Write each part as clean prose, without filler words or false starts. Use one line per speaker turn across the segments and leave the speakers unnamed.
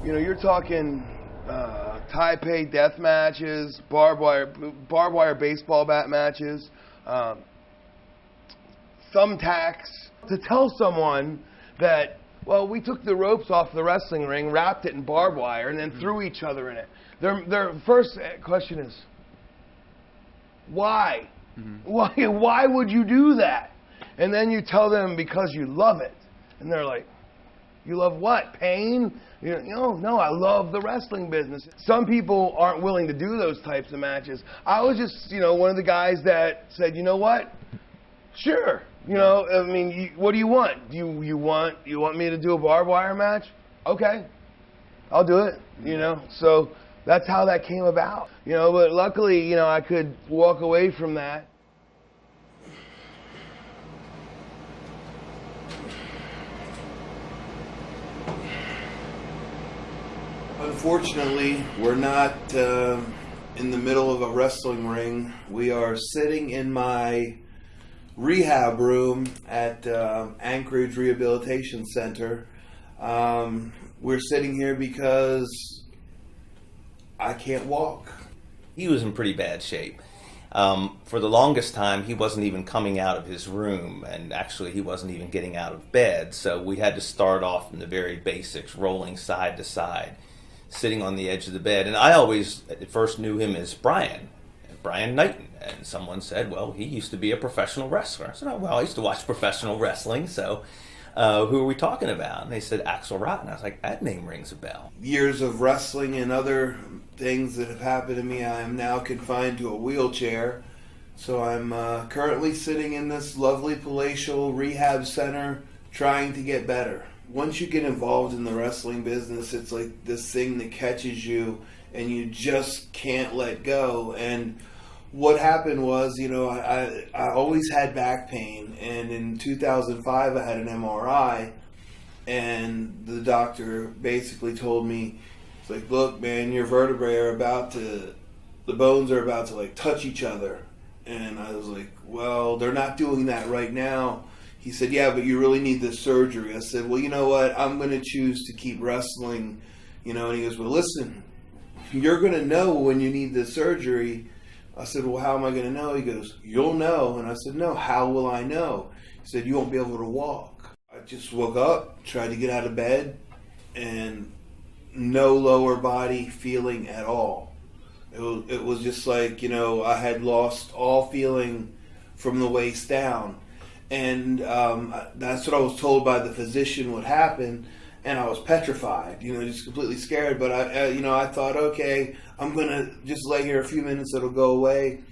You're talking Taipei death matches, barbed wire baseball bat matches, thumbtacks. To tell someone that, well, we took the ropes off the wrestling ring, wrapped it in barbed wire, and then threw each other in it. Their first question is, why? Mm-hmm. Why would you do that? And then you tell them because you love it. And they're like, you love what? Pain? No, I love the wrestling business. Some people aren't willing to do those types of matches. I was just, one of the guys that said, you know what? Sure. What do you want? You want me to do a barbed wire match? Okay. I'll do it, So that's how that came about. But luckily, I could walk away from that. Unfortunately, we're not in the middle of a wrestling ring. We are sitting in my rehab room at Anchorage Rehabilitation Center. We're sitting here because I can't walk.
He was in pretty bad shape. For the longest time, he wasn't even coming out of his room, and actually he wasn't even getting out of bed, so we had to start off in the very basics, rolling side to side, sitting on the edge of the bed. And I always at first knew him as Brian Knighton, and someone said, well, he used to be a professional wrestler. I said, oh, well, I used to watch professional wrestling, so who are we talking about? And they said Axl Rotten. I was like, that name rings a bell.
Years of wrestling and other things that have happened to me, I am now confined to a wheelchair. So I'm currently sitting in this lovely palatial rehab center trying to get better. Once you get involved in the wrestling business, it's like this thing that catches you and you just can't let go. And what happened was, I always had back pain, and in 2005 I had an MRI, and the doctor basically told me, it's like, look, man, your vertebrae are the bones are about to touch each other. And I was like, well, they're not doing that right now. He said, yeah, but you really need this surgery. I said, well, you know what? I'm going to choose to keep wrestling. And he goes, well, listen, you're going to know when you need this surgery. I said, well, how am I going to know? He goes, you'll know. And I said, no, how will I know? He said, you won't be able to walk. I just woke up, tried to get out of bed, and no lower body feeling at all. It was just like, I had lost all feeling from the waist down. And that's what I was told by the physician would happen. And I was petrified, just completely scared. But I thought, okay, I'm going to just lay here a few minutes, it'll go away.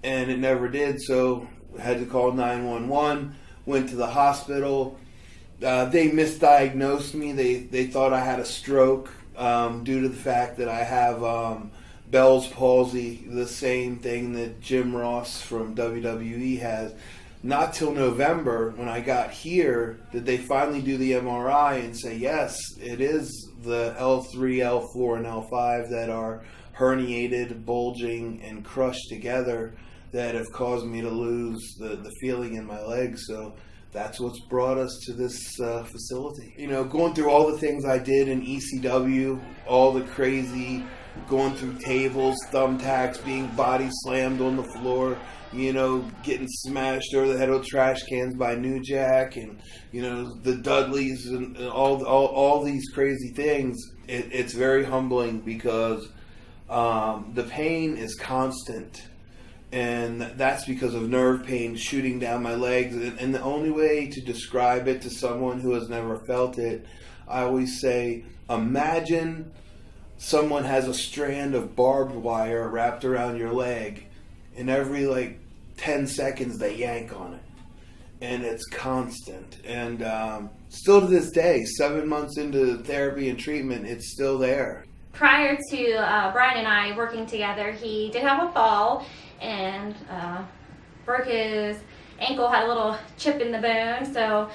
And it never did. So I had to call 911, went to the hospital. They misdiagnosed me. They thought I had a stroke due to the fact that I have Bell's palsy, the same thing that Jim Ross from WWE has. Not till November, when I got here, did they finally do the MRI and say, yes, it is the L3, L4, and L5 that are herniated, bulging, and crushed together that have caused me to lose the feeling in my legs. So that's what's brought us to this facility. Going through all the things I did in ECW, all the crazy, going through tables, thumbtacks, being body slammed on the floor, getting smashed over the head with trash cans by New Jack, and the Dudleys, and all these crazy things. It's very humbling because the pain is constant, and that's because of nerve pain shooting down my legs. And the only way to describe it to someone who has never felt it, I always say, imagine someone has a strand of barbed wire wrapped around your leg, and every 10 seconds they yank on it, and it's constant. And still to this day, 7 months into therapy and treatment, it's still there.
Prior to Brian and I working together, he did have a fall and broke his ankle, had a little chip in the bone, so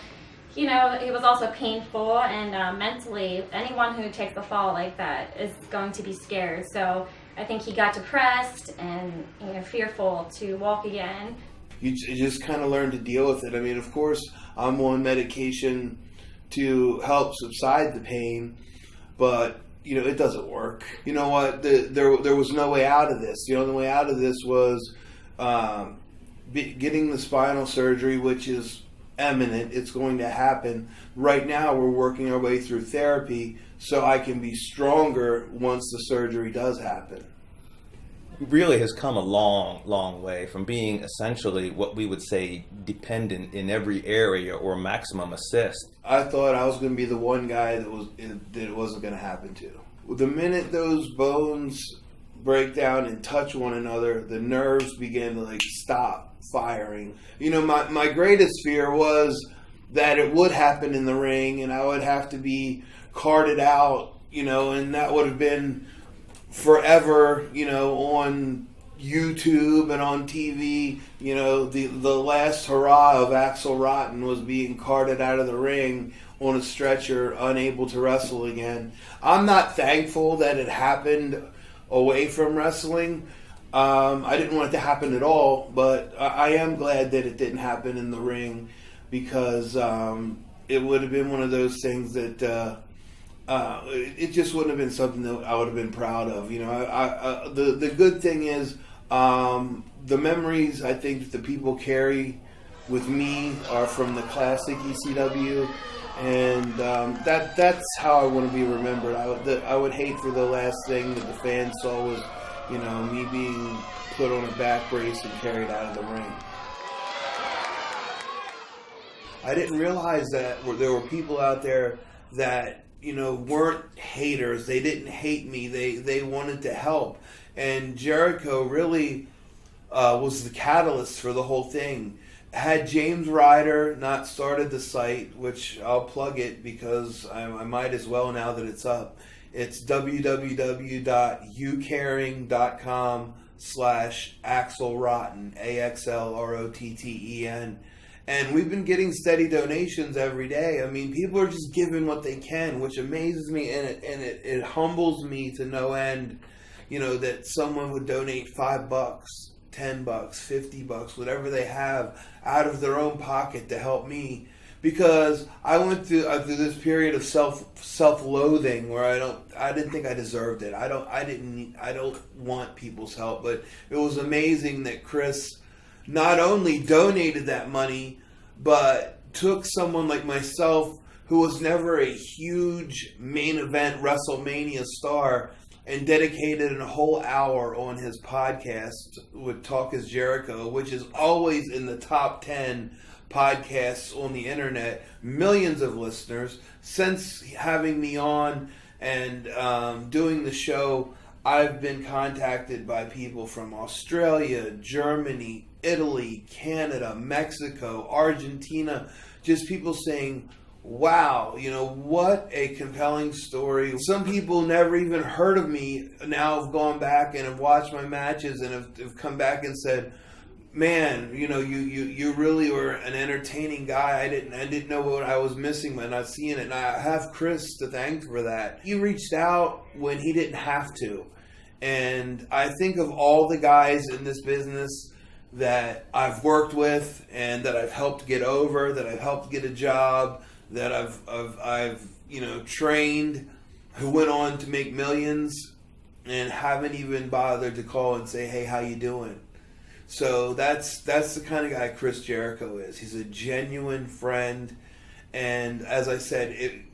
it was also painful, and mentally, anyone who takes a fall like that is going to be scared. So I think he got depressed and fearful to walk again.
You just kind of learn to deal with it. I mean, of course, I'm on medication to help subside the pain, but it doesn't work. You know what? There was no way out of this. The only way out of this was getting the spinal surgery, which is imminent. It's going to happen. Right now, we're working our way through therapy so I can be stronger once the surgery does happen.
Really has come a long, long way from being essentially what we would say dependent in every area or maximum assist.
I thought I was going to be the one guy that it wasn't going to happen to. The minute those bones break down and touch one another, the nerves begin to stop firing. My greatest fear was that it would happen in the ring and I would have to be carted out, and that would have been forever, on YouTube and on TV. The last hurrah of Axl Rotten was being carted out of the ring on a stretcher, unable to wrestle again. I'm not thankful that it happened away from wrestling. I didn't want it to happen at all, but I am glad that it didn't happen in the ring, because it would have been one of those things that it just wouldn't have been something that I would have been proud of. The good thing is the memories I think that the people carry with me are from the classic ECW, and that's how I want to be remembered. I would hate for the last thing that the fans saw was me being put on a back brace and carried out of the ring. I didn't realize that there were people out there that weren't haters. They didn't hate me. They wanted to help. And Jericho really was the catalyst for the whole thing. Had James Ryder not started the site, which I'll plug it because I might as well now that it's up. It's www.ucaring.com/Axl Rotten, AXLROTTEN. And we've been getting steady donations every day. I mean, people are just giving what they can, which amazes me, and it humbles me to no end, that someone would donate $5, $10, $50, whatever they have, out of their own pocket to help me. Because I went through this period of self-loathing where I didn't think I deserved it. I don't want people's help, but it was amazing that Chris not only donated that money, but took someone like myself, who was never a huge main event WrestleMania star, and dedicated a whole hour on his podcast with Talk is Jericho, which is always in the top 10 podcasts on the internet. Millions of listeners. Since having me on and doing the show, I've been contacted by people from Australia, Germany, Italy, Canada, Mexico, Argentina, just people saying, wow, what a compelling story. Some people never even heard of me now have gone back and have watched my matches and have come back and said, man, you really were an entertaining guy. I didn't know what I was missing by not seeing it. And I have Chris to thank for that. He reached out when he didn't have to. And I think of all the guys in this business that I've worked with and that I've helped get over, that I've helped get a job, that I've trained, who went on to make millions and haven't even bothered to call and say, hey, how you doing? So that's the kind of guy Chris Jericho is. He's a genuine friend, and as I said,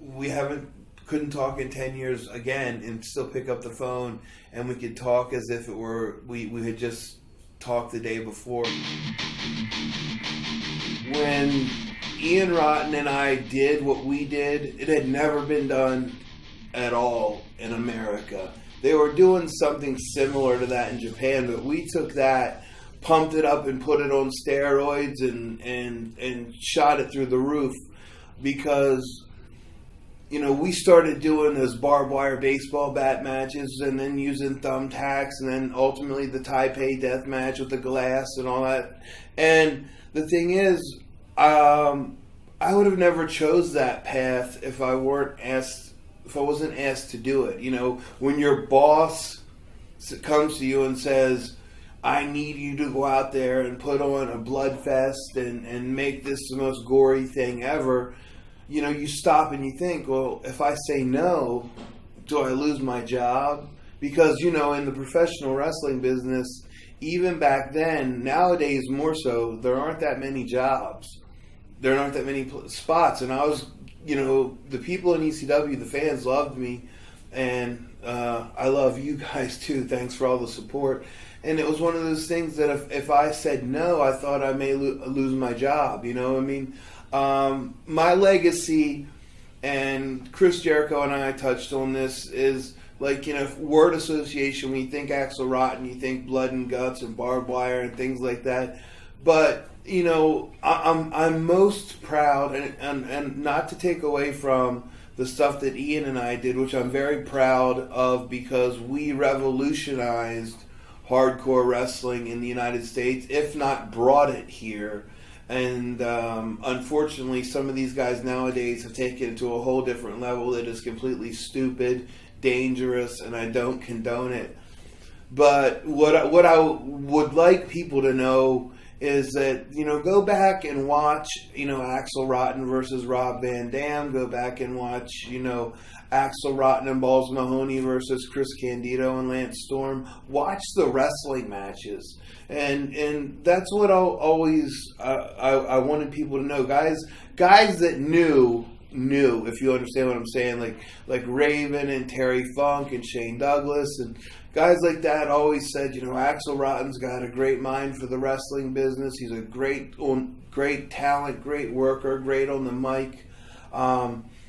couldn't talk in 10 years again and still pick up the phone and we could talk as if it were we had just talked the day before. When Ian Rotten and I did what we did, it had never been done at all in America. They were doing something similar to that in Japan, but we took that, pumped it up and put it on steroids and shot it through the roof, because we started doing those barbed wire baseball bat matches and then using thumbtacks and then ultimately the Taipei death match with the glass and all that. And the thing is, I would have never chose that path if I wasn't asked to do it. When your boss comes to you and says, I need you to go out there and put on a blood fest and make this the most gory thing ever, you stop and you think, well, if I say no, do I lose my job? Because, you know, in the professional wrestling business, even back then, nowadays more so, there aren't that many jobs. There aren't that many spots. And I was, you know, the people in ECW, the fans loved me. And I love you guys too. Thanks for all the support. And it was one of those things that if I said no, I thought I may lose my job. You know, I mean, my legacy, and Chris Jericho and I touched on this, is like, you know, word association. When you think Axl Rotten, you think blood and guts and barbed wire and things like that. But, you know, I'm most proud, and not to take away from the stuff that Ian and I did, which I'm very proud of, because we revolutionized hardcore wrestling in the United States, if not brought it here. And unfortunately, some of these guys nowadays have taken it to a whole different level that is completely stupid, dangerous, and I don't condone it. But what I would like people to know is that, you know, go back and watch, you know, Axl Rotten versus Rob Van Dam. Go back and watch, you know, Axl Rotten and Balls Mahoney versus Chris Candido and Lance Storm. Watch the wrestling matches, and that's what I'll always I wanted people to know. Guys that knew, if you understand what I'm saying, like Raven and Terry Funk and Shane Douglas and guys like that always said, you know, Axl Rotten's got a great mind for the wrestling business. He's a great talent, great worker, great on the mic.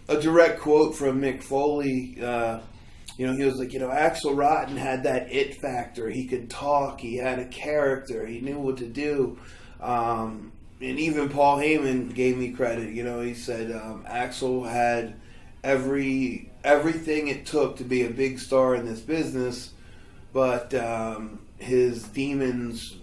A direct quote from Mick Foley, you know, he was like, you know, Axl Rotten had that it factor. He could talk. He had a character. He knew what to do. And even Paul Heyman gave me credit. You know, he said Axl had everything it took to be a big star in this business, but his demons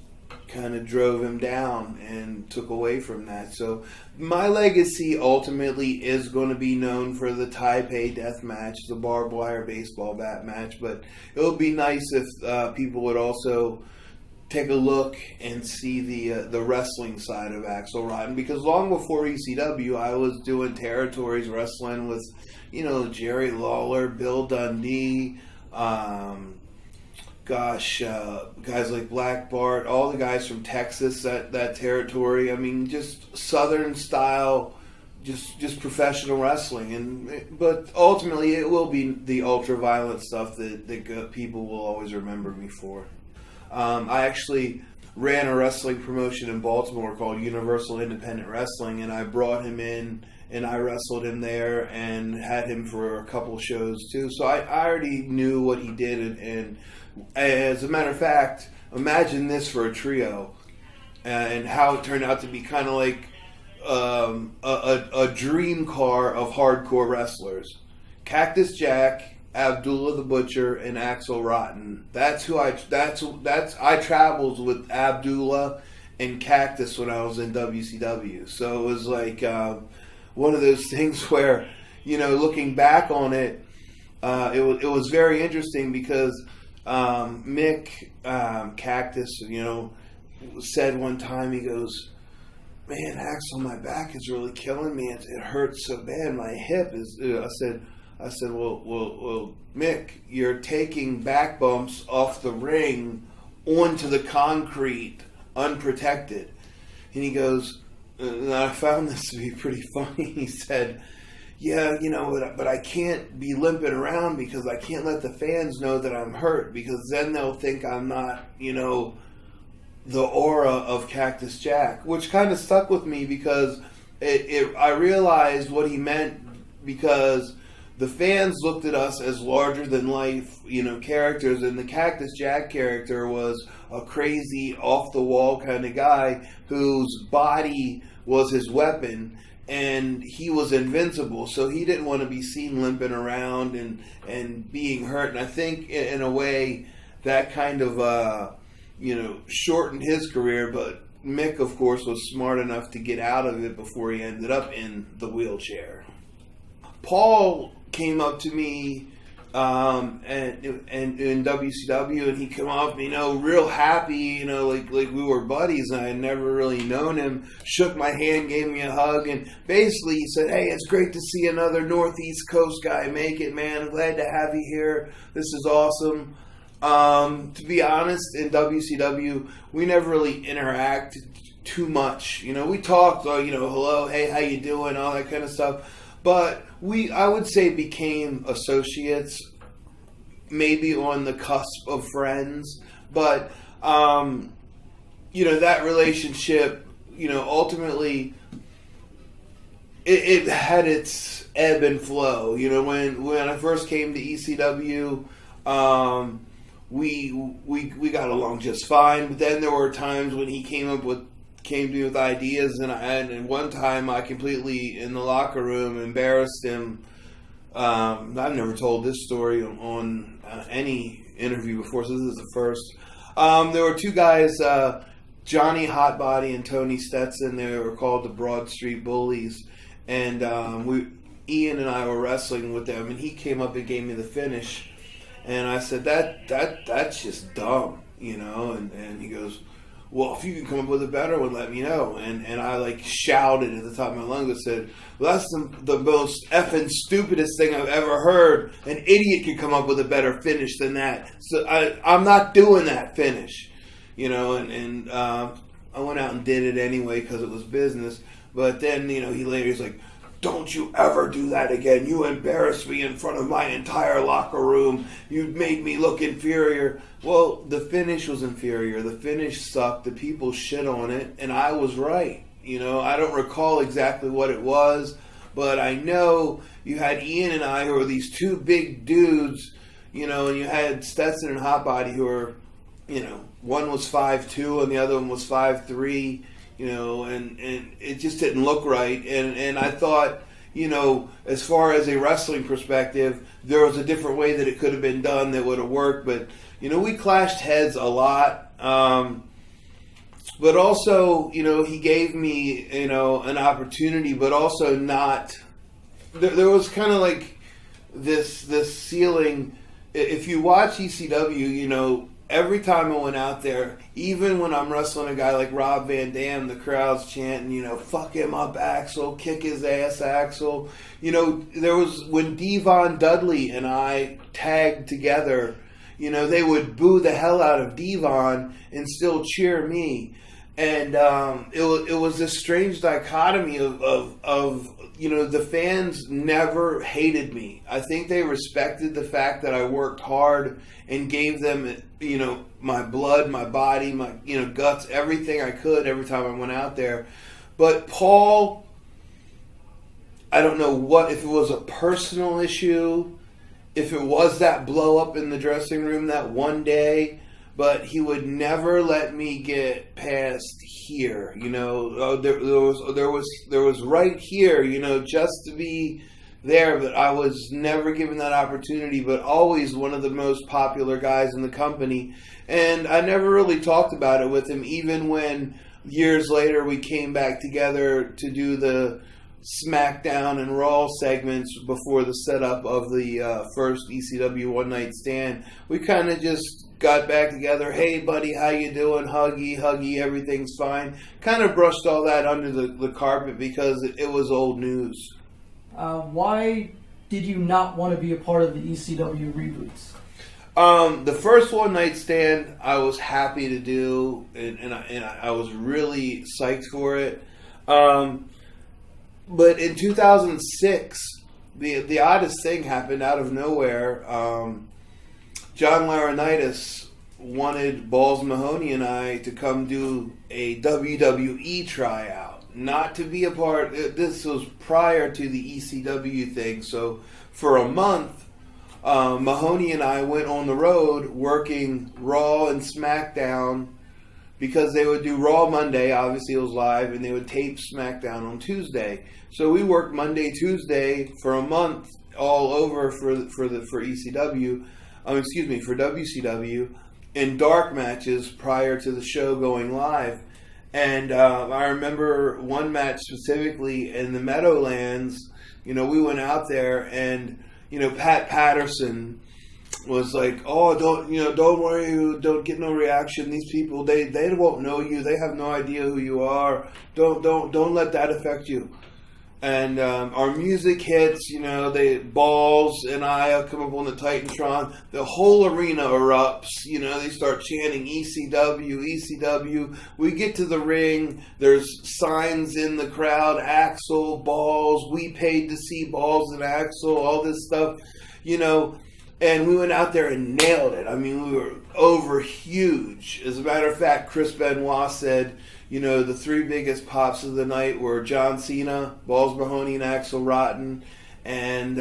kind of drove him down and took away from that. So my legacy ultimately is going to be known for the Taipei death match, the barbed wire baseball bat match, but it would be nice if people would also take a look and see the wrestling side of Axl Rotten, because long before ECW, I was doing territories wrestling with, you know, Jerry Lawler, Bill Dundee, guys like Black Bart, all the guys from Texas, that territory. I mean, just Southern style, just professional wrestling. But ultimately, it will be the ultra violent stuff that people will always remember me for. I actually ran a wrestling promotion in Baltimore called Universal Independent Wrestling, and I brought him in and I wrestled him there and had him for a couple shows too. So I already knew what he did, and as a matter of fact, imagine this for a trio, and how it turned out to be kind of like a dream car of hardcore wrestlers. Cactus Jack, Abdullah the Butcher, and Axl Rotten. I traveled with Abdullah and Cactus when I was in WCW. So it was like one of those things where, you know, looking back on it, it was very interesting because Mick, Cactus, you know, said one time, he goes, "Man, Axl, my back is really killing me. It hurts so bad. My hip is." I said, well, Mick, you're taking back bumps off the ring onto the concrete, unprotected. And he goes, and I found this to be pretty funny. He said, "Yeah, you know, but I can't be limping around because I can't let the fans know that I'm hurt, because then they'll think I'm not, you know, the aura of Cactus Jack," which kind of stuck with me because I realized what he meant, because the fans looked at us as larger than life, you know, characters, and the Cactus Jack character was a crazy, off the wall kind of guy whose body was his weapon, and he was invincible. So he didn't want to be seen limping around and being hurt. And I think in a way that kind of you know, shortened his career. But Mick, of course, was smart enough to get out of it before he ended up in the wheelchair. Paul came up to me and in WCW, and he came off, real happy, like we were buddies, and I had never really known him. Shook my hand, gave me a hug, and basically he said, "Hey, it's great to see another Northeast Coast guy make it, man. I'm glad to have you here. This is awesome." To be honest, in WCW, we never really interacted too much. We talked, hello, hey, how you doing, all that kind of stuff. But I would say, became associates, maybe on the cusp of friends. But, that relationship, ultimately, it had its ebb and flow. When I first came to ECW, we got along just fine. But then there were times when he came to me with ideas, and one time I completely, in the locker room, embarrassed him. I've never told this story on any interview before, so this is the first. There were two guys, Johnny Hotbody and Tony Stetson. They were called the Broad Street Bullies, and Ian and I were wrestling with them, and he came up and gave me the finish, and I said, that's just dumb, and he goes, "Well, if you can come up with a better one, let me know." And I shouted at the top of my lungs and said, "Well, that's the most effing stupidest thing I've ever heard. An idiot could come up with a better finish than that. So I'm not doing that finish." And I went out and did it anyway because it was business. But then, he's like, "Don't you ever do that again. You embarrassed me in front of my entire locker room. You made me look inferior." Well, the finish was inferior. The finish sucked. The people shit on it, and I was right. I don't recall exactly what it was, but I know you had Ian and I, who were these two big dudes, and you had Stetson and Hotbody, who were, one was 5'2", and the other one was 5'3", and it just didn't look right. And I thought, as far as a wrestling perspective, there was a different way that it could have been done that would have worked. But, we clashed heads a lot. But also, he gave me, an opportunity, but also not. There was kind of this ceiling. If you watch ECW, every time I went out there, even when I'm wrestling a guy like Rob Van Dam, the crowd's chanting, "Fuck him up, Axl, kick his ass, Axl." There was, when Devon Dudley and I tagged together, they would boo the hell out of Devon and still cheer me. And it was this strange dichotomy of the fans never hated me. I think they respected the fact that I worked hard and gave them, my blood, my body, my, guts, everything I could every time I went out there. But Paul, I don't know if it was a personal issue, if it was that blow up in the dressing room that one day, but he would never let me get past here. There was right here, just to be there, but I was never given that opportunity, but always one of the most popular guys in the company. And I never really talked about it with him, even when years later we came back together to do the SmackDown and Raw segments before the setup of the first ECW One Night Stand. We kind of just got back together. "Hey, buddy, how you doing? Huggy, everything's fine." Kind of brushed all that under the carpet because it was old news.
Why did you not want to be a part of the ECW reboots?
The first One Night Stand I was happy to do, and I was really psyched for it. But in 2006, the oddest thing happened out of nowhere. John Laurinaitis wanted Balls Mahoney and I to come do a WWE tryout. Not to be a part. This was prior to the ECW thing. So for a month, Mahoney and I went on the road working Raw and SmackDown, because they would do Raw Monday, obviously it was live, and they would tape SmackDown on Tuesday. So we worked Monday, Tuesday for a month all over for ECW. For WCW, in dark matches prior to the show going live. And I remember one match specifically in the Meadowlands. We went out there, and Pat Patterson was like, "Oh, don't worry, don't get no reaction. These people, they won't know you. They have no idea who you are. Don't let that affect you." And our music hits, Balls and I come up on the Titantron. The whole arena erupts. They start chanting ECW, ECW. We get to the ring. There's signs in the crowd. Axl, Balls. We paid to see Balls and Axl. All this stuff, And we went out there and nailed it. I mean, we were over huge. As a matter of fact, Chris Benoit said, the three biggest pops of the night were John Cena, Balls Mahoney, and Axl Rotten, and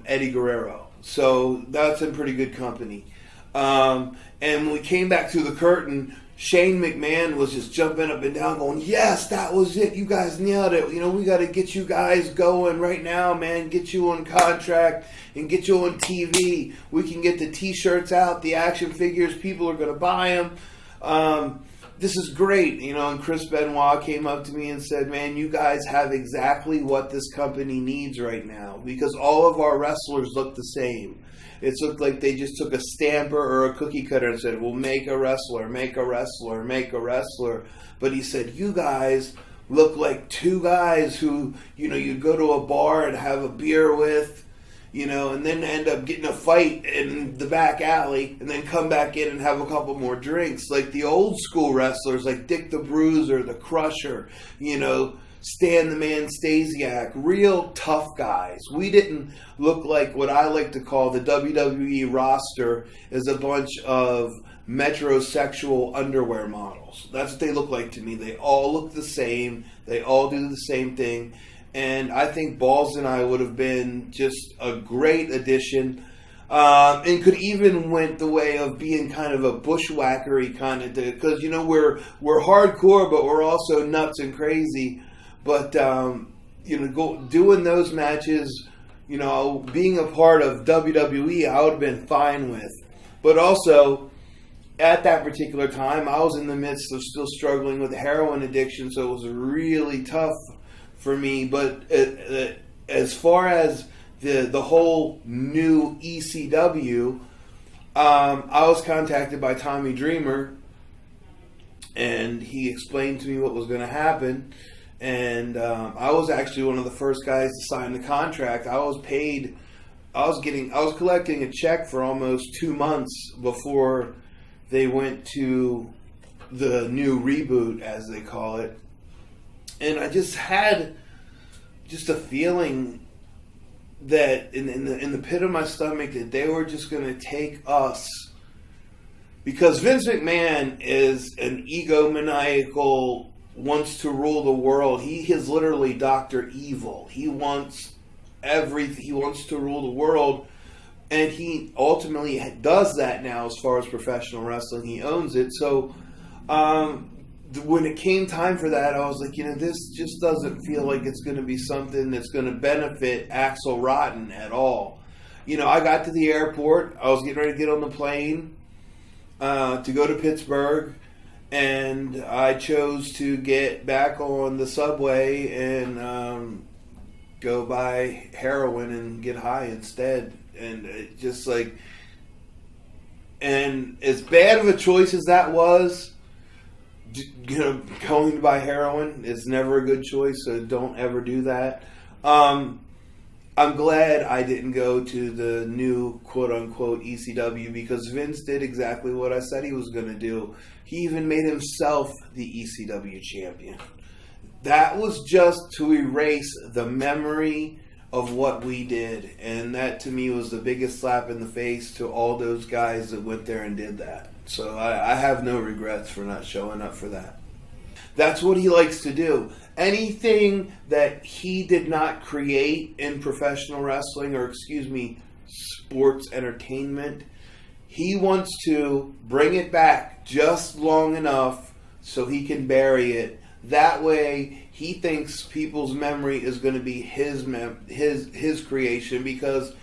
Eddie Guerrero. So that's in pretty good company. And when we came back through the curtain, Shane McMahon was just jumping up and down going, "Yes, that was it. You guys nailed it. We got to get you guys going right now, man. Get you on contract and get you on TV. We can get the T-shirts out, the action figures. People are going to buy them. This is great." And Chris Benoit came up to me and said, "Man, you guys have exactly what this company needs right now, because all of our wrestlers look the same. It's looked like they just took a stamper or a cookie cutter and said, 'Well, make a wrestler, make a wrestler, make a wrestler.'" But he said, "You guys look like two guys who, you'd go to a bar and have a beer with, and then end up getting a fight in the back alley and then come back in and have a couple more drinks. Like the old school wrestlers like Dick the Bruiser, the Crusher, Stan the Man Stasiak, real tough guys. We didn't look like what I like to call the WWE roster is a bunch of metrosexual underwear models. That's what they look like to me. They all look the same. They all do the same thing. And I think Balls and I would have been just a great addition. And could even went the way of being kind of a bushwhackery kind of thing. Because, we're hardcore, but we're also nuts and crazy. But, doing those matches, being a part of WWE, I would have been fine with. But also, at that particular time, I was in the midst of still struggling with heroin addiction, so it was really tough for me. But as far as the whole new ECW, I was contacted by Tommy Dreamer, and he explained to me what was going to happen. And I was actually one of the first guys to sign the contract. I was collecting a check for almost 2 months before they went to the new reboot, as they call it. And I just had a feeling that in the pit of my stomach that they were just going to take us, because Vince McMahon is an egomaniacal, wants to rule the world. He is literally Dr. Evil. He wants everything. He wants to rule the world, and he ultimately does that now as far as professional wrestling. He owns it. So when it came time for that, I was like, this just doesn't feel like it's going to be something that's going to benefit Axl Rotten at all. I got to the airport. I was getting ready to get on the plane to go to Pittsburgh. And I chose to get back on the subway and go buy heroin and get high instead. And it just and as bad of a choice as that was, going to buy heroin is never a good choice, so don't ever do that. I'm glad I didn't go to the new quote-unquote ECW, because Vince did exactly what I said he was going to do. He even made himself the ECW champion. That was just to erase the memory of what we did. And that, to me, was the biggest slap in the face to all those guys that went there and did that. So I have no regrets for not showing up for that. That's what he likes to do. Anything that he did not create in professional wrestling, or sports entertainment, he wants to bring it back just long enough so he can bury it. That way, he thinks people's memory is going to be his creation, because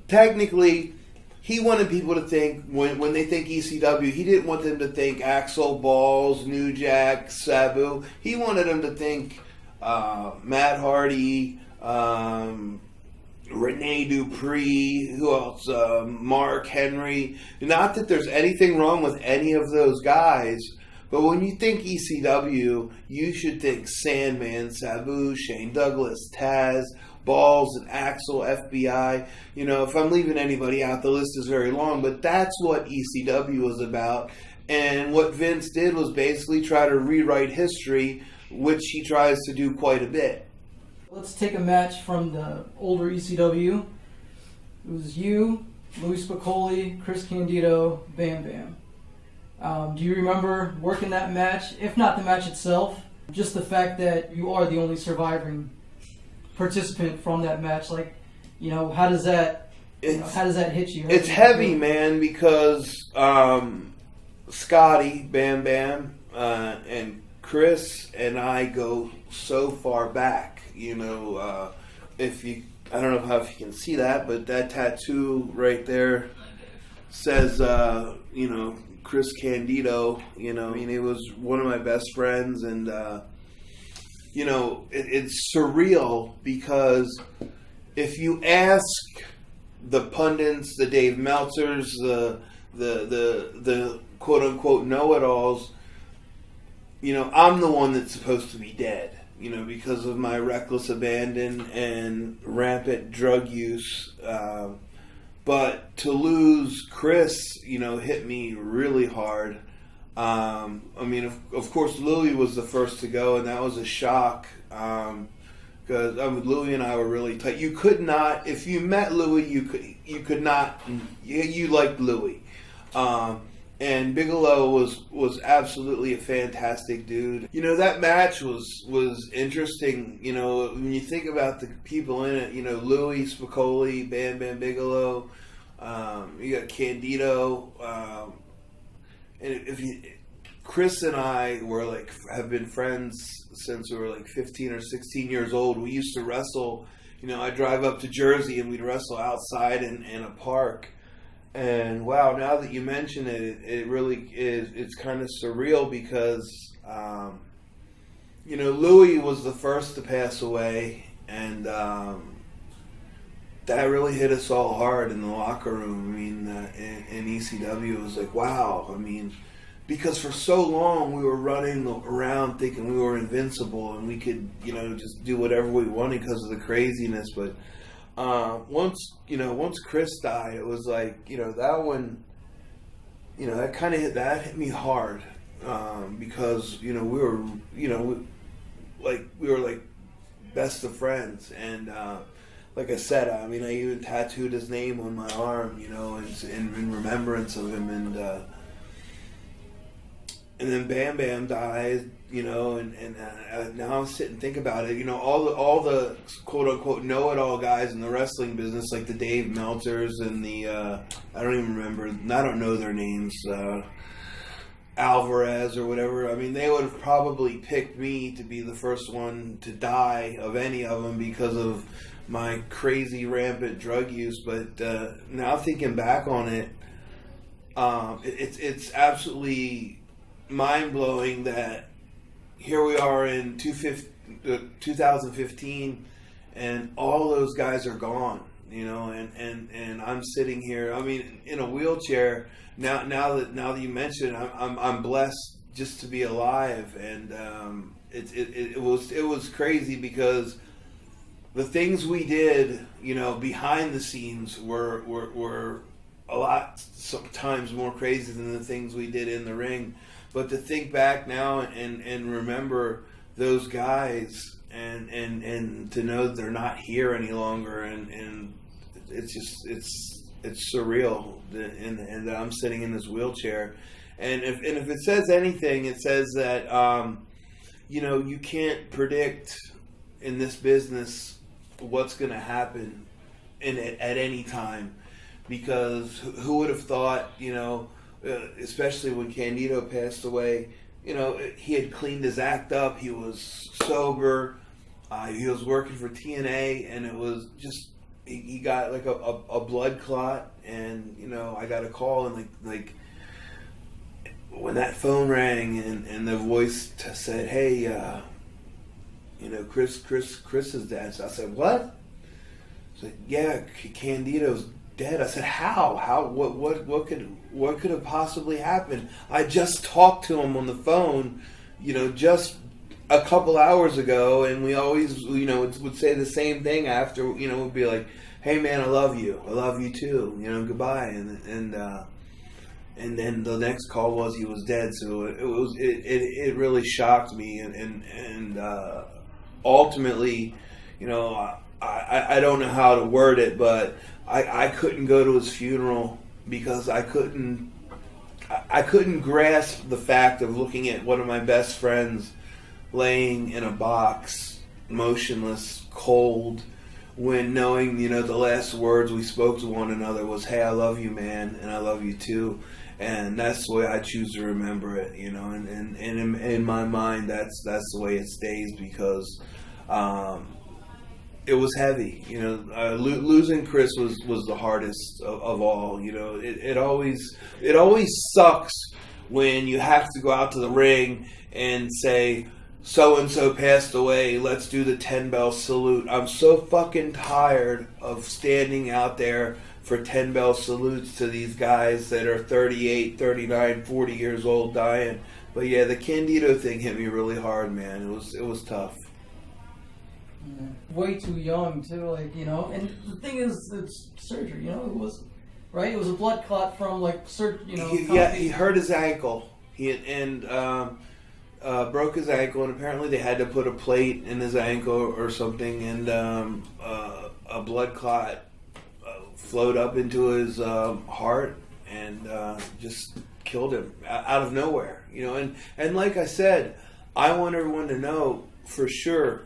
technically, he wanted people to think, when they think ECW, he didn't want them to think Axl, Balls, New Jack, Sabu. He wanted them to think Matt Hardy, Rene Dupree, who else? Mark Henry. Not that there's anything wrong with any of those guys, but when you think ECW, you should think Sandman, Sabu, Shane Douglas, Taz, Balls, and Axl, FBI. You know, if I'm leaving anybody out, the list is very long, but that's what ECW was about. And what Vince did was basically try to rewrite history, which he tries to do quite a bit.
Let's take a match from the older ECW. It was you, Louis Spicolli, Chris Candido, Bam Bam. Do you remember working that match? If not the match itself, just the fact that you are the only surviving participant from that match. Like, you know, how does that hit you?
It's heavy, man, because Scotty, Bam Bam, and Chris and I go so far back. You know, I don't know if you can see that, but that tattoo right there says, you know, Chris Candido. You know, I mean, it was one of my best friends, and you know, it's surreal because if you ask the pundits, the Dave Meltzers, the quote unquote know-it-alls, you know, I'm the one that's supposed to be dead. You know, because of my reckless abandon and rampant drug use. But to lose Chris, you know, hit me really hard. I mean, of course, Louis was the first to go, and that was a shock. Because Louis and I were really tight. You could not, if you met Louis, you could not. You liked Louis. And Bigelow was absolutely a fantastic dude. You know, that match was interesting. You know, when you think about the people in it, you know, Louis, Spicolli, Bam Bam Bigelow, you got Candido, and Chris and I have been friends since we were like 15 or 16 years old. We used to wrestle. You know, I'd drive up to Jersey and we'd wrestle outside in a park. And wow, now that you mention it, it really is. It's kind of surreal because, you know, Louis was the first to pass away, and that really hit us all hard in the locker room. I mean, in ECW, it was like, wow. I mean, because for so long we were running around thinking we were invincible and we could, you know, just do whatever we wanted because of the craziness, but. Once Chris died, it was like, you know, that one, you know, that kind of hit me hard, because, you know, we were, you know, we were like best of friends. And, like I said, I mean, I even tattooed his name on my arm, you know, in remembrance of him. And then Bam Bam died, you know, and now I'm sitting and think about it. You know, all the quote unquote know-it-all guys in the wrestling business, like the Dave Meltzers and the I don't even remember, I don't know their names, Alvarez or whatever. I mean, they would have probably picked me to be the first one to die of any of them because of my crazy rampant drug use. But now thinking back on it, it's absolutely mind-blowing that here we are in 2015 and all those guys are gone, you know, and I'm sitting here, I mean, in a wheelchair. Now that you mention it, I'm blessed just to be alive. And it was crazy because the things we did, you know, behind the scenes were a lot sometimes more crazy than the things we did in the ring. But to think back now and remember those guys and to know they're not here any longer, and it's just it's surreal, and that I'm sitting in this wheelchair. And if it says anything, it says that you know, you can't predict in this business what's going to happen in it at any time, because who would have thought, you know, especially when Candido passed away, you know, he had cleaned his act up, he was sober, he was working for TNA, and it was just, he got like a blood clot, and, you know, I got a call, and like when that phone rang and the voice said, hey, you know, Chris is dead. So I said, what? He's like, yeah, Candido's dead. I said, how? What could have possibly happened? I just talked to him on the phone, just a couple hours ago, and we always, would say the same thing after, would be like, hey man, I love you too, goodbye, and then the next call was he was dead. So it really shocked me, and ultimately, I don't know how to word it, but I couldn't go to his funeral because I couldn't grasp the fact of looking at one of my best friends laying in a box, motionless, cold, when knowing, the last words we spoke to one another was, hey, I love you, man, and I love you too. And that's the way I choose to remember it, and in my mind, that's the way it stays, because it was heavy, losing Chris was the hardest of all. It always sucks when you have to go out to the ring and say, so-and-so passed away, let's do the 10-bell salute. I'm so fucking tired of standing out there for 10-bell salutes to these guys that are 38, 39, 40 years old dying. But yeah, the Candido thing hit me really hard, man. It was tough.
Way too young too, and the thing is, it's surgery, it was, right? It was a blood clot from,
He hurt his ankle. Broke his ankle, and apparently they had to put a plate in his ankle or something, and a blood clot flowed up into his heart and just killed him out of nowhere. And like I said, I want everyone to know for sure,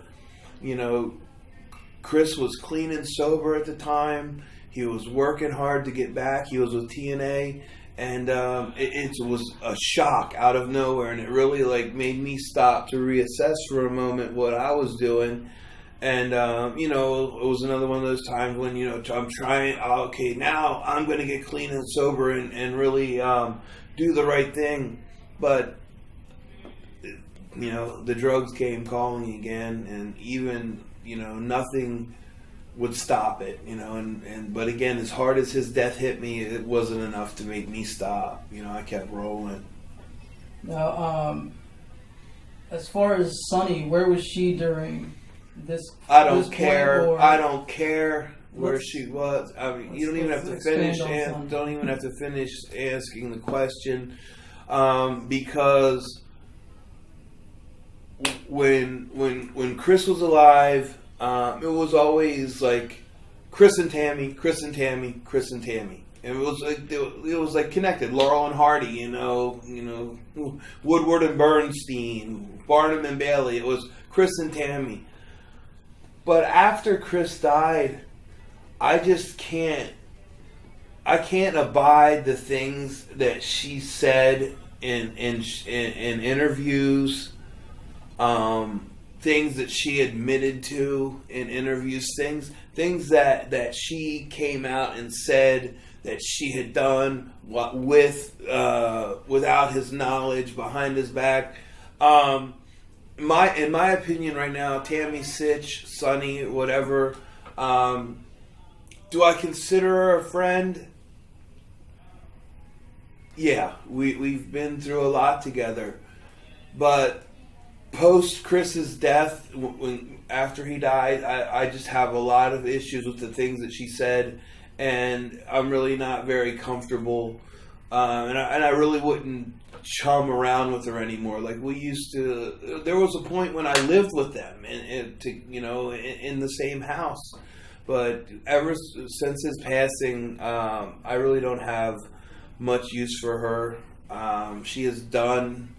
Chris was clean and sober at the time. He was working hard to get back. He was with TNA. And it was a shock out of nowhere, and it really made me stop to reassess for a moment what I was doing. And it was another one of those times when I'm trying. Okay, now I'm going to get clean and sober and really do the right thing. But the drugs came calling again, and even nothing would stop it, but again, as hard as his death hit me, it wasn't enough to make me stop. I kept rolling.
Now, as far as Sunny, where was she during this?
I don't care. I don't care where she was. I mean, you don't even have to finish. Don't even have to finish asking the question, because when Chris was alive. It was always like Chris and Tammy, Chris and Tammy, Chris and Tammy. And it was like connected. Laurel and Hardy, Woodward and Bernstein, Barnum and Bailey. It was Chris and Tammy. But after Chris died, I just can't. I can't abide the things that she said in interviews. Things that she admitted to in interviews, things that she came out and said that she had done without his knowledge, behind his back. In my opinion, right now, Tammy Sitch, Sunny, whatever. Do I consider her a friend? Yeah, we've been through a lot together, but post Chris's death, after he died, I just have a lot of issues with the things that she said, and I'm really not very comfortable, and I really wouldn't chum around with her anymore. Like we used to. There was a point when I lived with them, in the same house, but ever since his passing, I really don't have much use for her. She has done.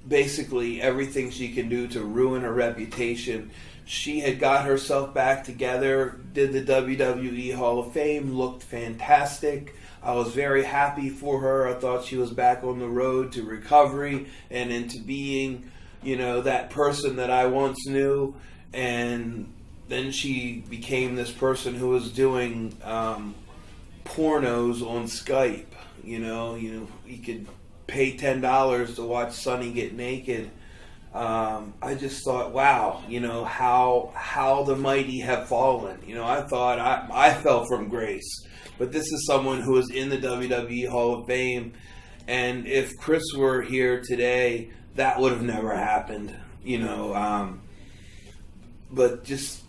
Basically everything she can do to ruin her reputation. She had got herself back together, did the WWE Hall of Fame, looked fantastic. I was very happy for her. I thought she was back on the road to recovery and into being, that person that I once knew. And then she became this person who was doing pornos on Skype. You could pay $10 to watch Sunny get naked. I just thought, wow, how the mighty have fallen. I thought I fell from grace, but this is someone who is in the WWE Hall of Fame, and if Chris were here today, that would have never happened. But just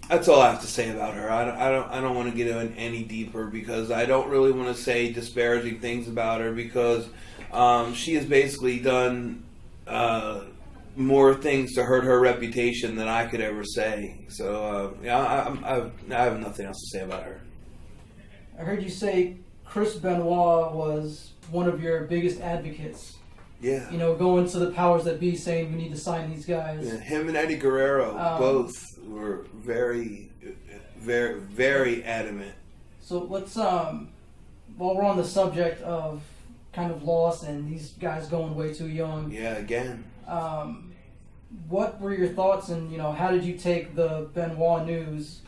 that's all I have to say about her. I don't want to get in any deeper because I don't really want to say disparaging things about her because she has basically done more things to hurt her reputation than I could ever say. So I have nothing else to say about her.
I heard you say Chris Benoit was one of your biggest advocates.
Yeah.
Going to the powers that be saying we need to sign these guys.
Yeah, him and Eddie Guerrero both were very, very, very adamant.
So let's, while we're on the subject of kind of loss and these guys going way too young.
Yeah, again.
What were your thoughts and, how did you take the Benoit news?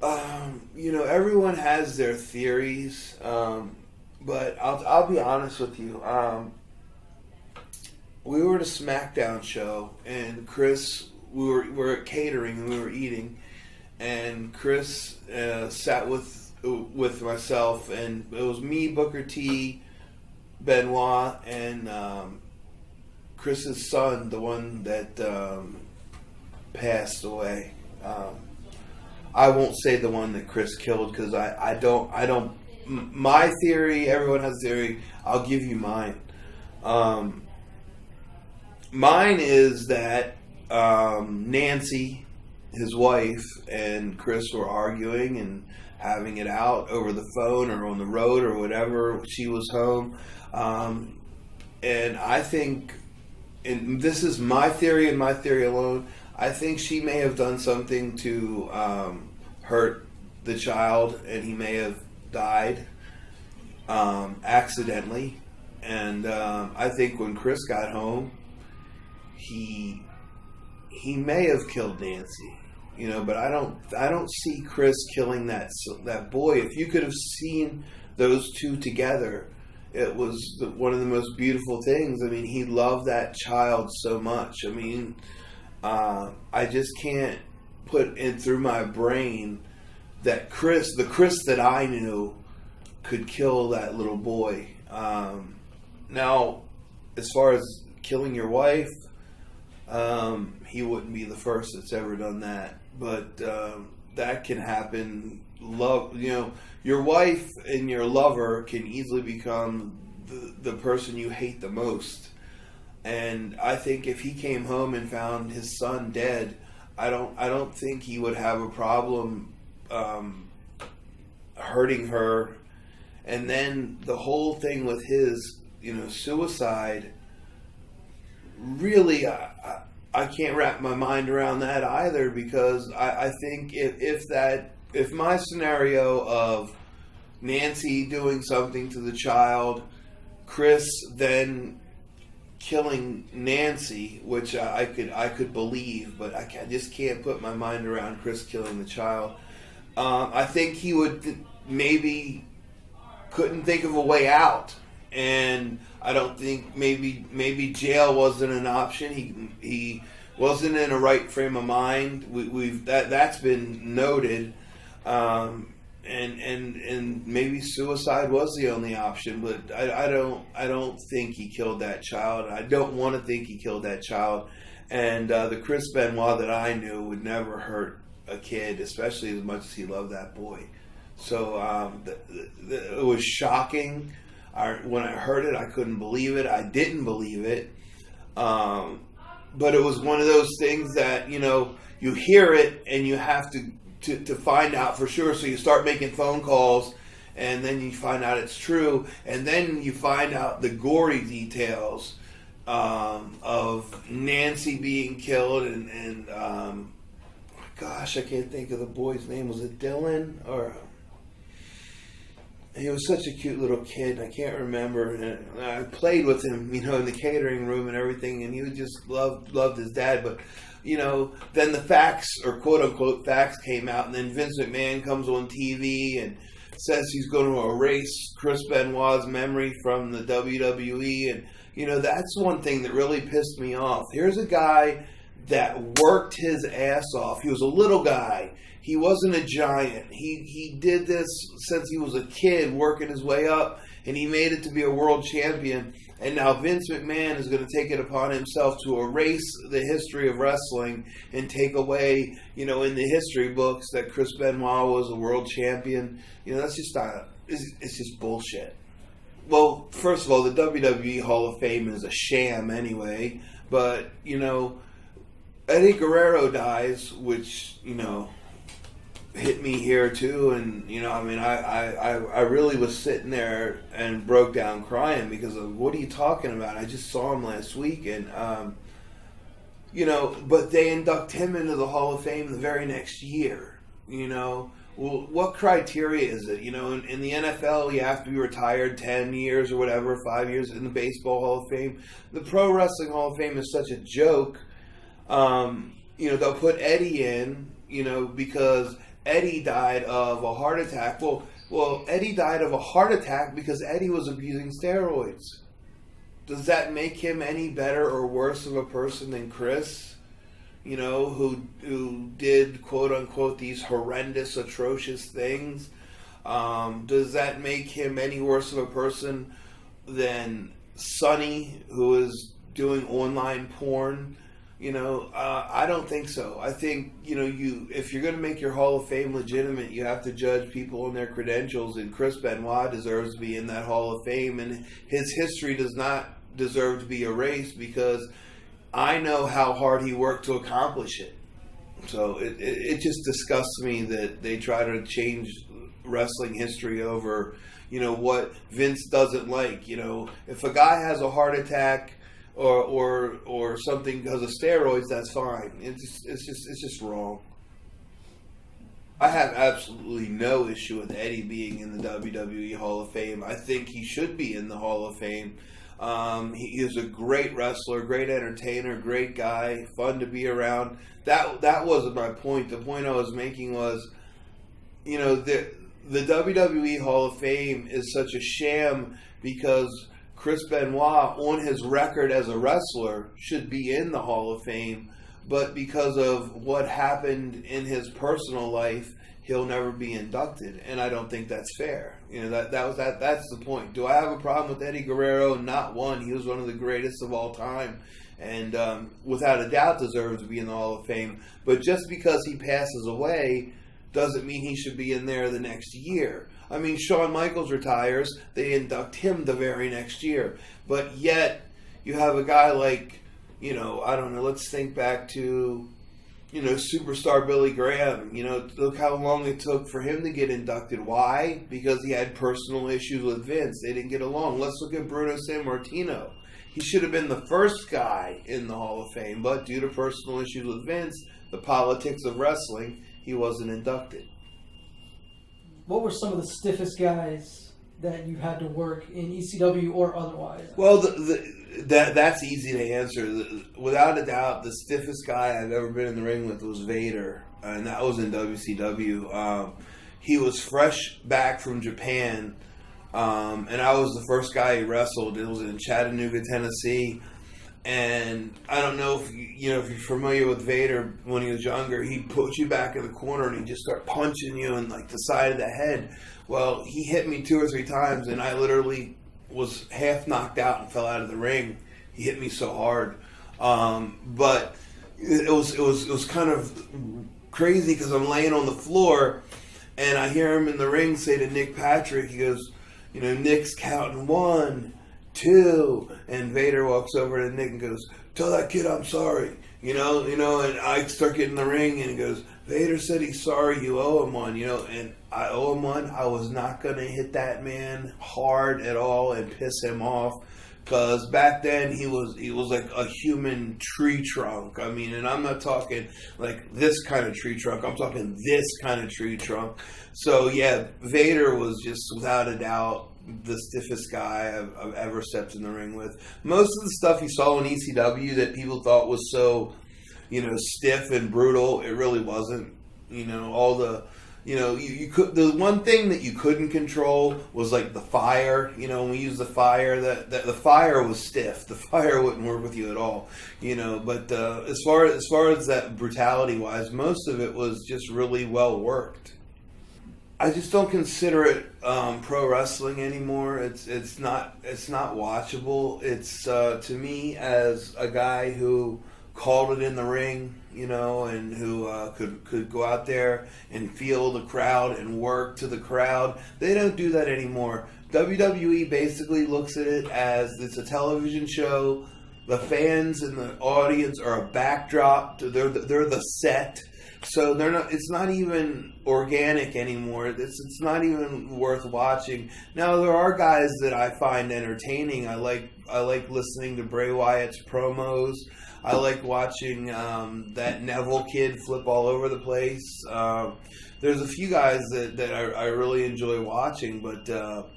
Everyone has their theories, but I'll be honest with you. We were at a SmackDown show, and Chris, we were at catering, and we were eating, and Chris sat with myself, and it was me, Booker T, Benoit, and Chris's son, the one that passed away. I won't say the one that Chris killed because I don't. My theory, everyone has a theory. I'll give you mine. Mine is that Nancy, his wife, and Chris were arguing and having it out over the phone or on the road or whatever. She was home. And I think, and this is my theory and my theory alone, I think she may have done something to hurt the child and he may have died accidentally. And I think when Chris got home, he may have killed Nancy, but I don't see Chris killing that boy. If you could have seen those two together, it was one of the most beautiful things. I mean, he loved that child so much. I mean, I just can't put in through my brain that the Chris that I knew could kill that little boy. Now, as far as killing your wife, he wouldn't be the first that's ever done that, but that can happen. Your wife and your lover can easily become the person you hate the most. And I think if he came home and found his son dead, I don't think he would have a problem hurting her. And then the whole thing with his suicide, really, I can't wrap my mind around that either, because I think if my scenario of Nancy doing something to the child, Chris then killing Nancy, which I could believe, but I just can't put my mind around Chris killing the child. I think he would maybe couldn't think of a way out. And I don't think maybe jail wasn't an option. He wasn't in a right frame of mind. That's been noted, and maybe suicide was the only option. But I don't think he killed that child. I don't want to think he killed that child. And the Chris Benoit that I knew would never hurt a kid, especially as much as he loved that boy. So it was shocking. When I heard it, I couldn't believe it. I didn't believe it. But it was one of those things that, you hear it and you have to find out for sure. So you start making phone calls and then you find out it's true. And then you find out the gory details of Nancy being killed. And gosh, I can't think of the boy's name. Was it Dylan? Or... He was such a cute little kid. I can't remember. And I played with him, in the catering room and everything, and he would just loved his dad. But, then the facts, or quote unquote facts, came out, and then Vince McMahon comes on TV and says he's going to erase Chris Benoit's memory from the WWE, and That's one thing that really pissed me off. Here's a guy that worked his ass off. He was a little guy. He wasn't a giant. He did this since he was a kid, working his way up, and he made it to be a world champion. And now Vince McMahon is going to take it upon himself to erase the history of wrestling and take away, in the history books that Chris Benoit was a world champion. That's just not, it's just bullshit. Well, first of all, the WWE Hall of Fame is a sham anyway. But, Eddie Guerrero dies, which, hit me here too. And, I really was sitting there and broke down crying because of, what are you talking about? I just saw him last week. And, but they induct him into the Hall of Fame the very next year, Well, what criteria is it? In the NFL, you have to be retired 10 years or whatever, 5 years. In the Baseball Hall of Fame, the Pro Wrestling Hall of Fame is such a joke. They'll put Eddie in, because Eddie died of a heart attack. Well, Eddie died of a heart attack because Eddie was abusing steroids. Does that make him any better or worse of a person than Chris? Who did, quote unquote, these horrendous, atrocious things? Does that make him any worse of a person than Sonny, who is doing online porn? I don't think so. I think, if you're going to make your Hall of Fame legitimate, you have to judge people on their credentials, and Chris Benoit deserves to be in that Hall of Fame, and his history does not deserve to be erased because I know how hard he worked to accomplish it. So it just disgusts me that they try to change wrestling history over, what Vince doesn't like. If a guy has a heart attack or something because of steroids, that's fine. It's just wrong. I have absolutely no issue with Eddie being in the WWE Hall of Fame. I think he should be in the Hall of Fame. He is a great wrestler, great entertainer, great guy, fun to be around. That wasn't my point. The point I was making was, the WWE Hall of Fame is such a sham because Chris Benoit, on his record as a wrestler, should be in the Hall of Fame, but because of what happened in his personal life, he'll never be inducted, and I don't think that's fair. That's the point. Do I have a problem with Eddie Guerrero? Not one. He was one of the greatest of all time, and without a doubt deserves to be in the Hall of Fame. But just because he passes away doesn't mean he should be in there the next year. I mean, Shawn Michaels retires, they induct him the very next year. But yet, you have a guy like, I don't know, let's think back to, Superstar Billy Graham. Look how long it took for him to get inducted. Why? Because he had personal issues with Vince. They didn't get along. Let's look at Bruno Sammartino. He should have been the first guy in the Hall of Fame, but due to personal issues with Vince, the politics of wrestling, he wasn't inducted.
What were some of the stiffest guys that you had to work in ECW or otherwise?
Well, that's easy to answer. Without a doubt, the stiffest guy I've ever been in the ring with was Vader, and that was in WCW. He was fresh back from Japan, and I was the first guy he wrestled. It was in Chattanooga, Tennessee. And I don't know if if you're familiar with Vader. When he was younger, he'd put you back in the corner and he'd just start punching you in like the side of the head. Well, he hit me 2 or 3 times, and I literally was half knocked out and fell out of the ring. He hit me so hard, but it was kind of crazy because I'm laying on the floor, and I hear him in the ring say to Nick Patrick, he goes, Nick's counting 1, 2, and Vader walks over to Nick and goes, "Tell that kid I'm sorry." And I start getting in the ring, and he goes, "Vader said he's sorry, you owe him one," and I owe him one. I was not going to hit that man hard at all and piss him off, because back then he was like a human tree trunk. I mean, and I'm not talking like this kind of tree trunk. I'm talking this kind of tree trunk. So yeah, Vader was just without a doubt the stiffest guy I've ever stepped in the ring with. Most of the stuff you saw in ECW that people thought was so, stiff and brutal, it really wasn't. All the, you could. The one thing that you couldn't control was like the fire. When we used the fire, the fire was stiff. The fire wouldn't work with you at all. But as far as that brutality wise, most of it was just really well worked. I just don't consider it pro wrestling anymore. It's not watchable. It's to me, as a guy who called it in the ring, and who could go out there and feel the crowd and work to the crowd. They don't do that anymore. WWE basically looks at it as it's a television show. The fans and the audience are a backdrop. They're the set. So they're not. It's not even organic anymore. It's not even worth watching. Now there are guys that I find entertaining. I like listening to Bray Wyatt's promos. I like watching that Neville kid flip all over the place. There's a few guys that I really enjoy watching, but other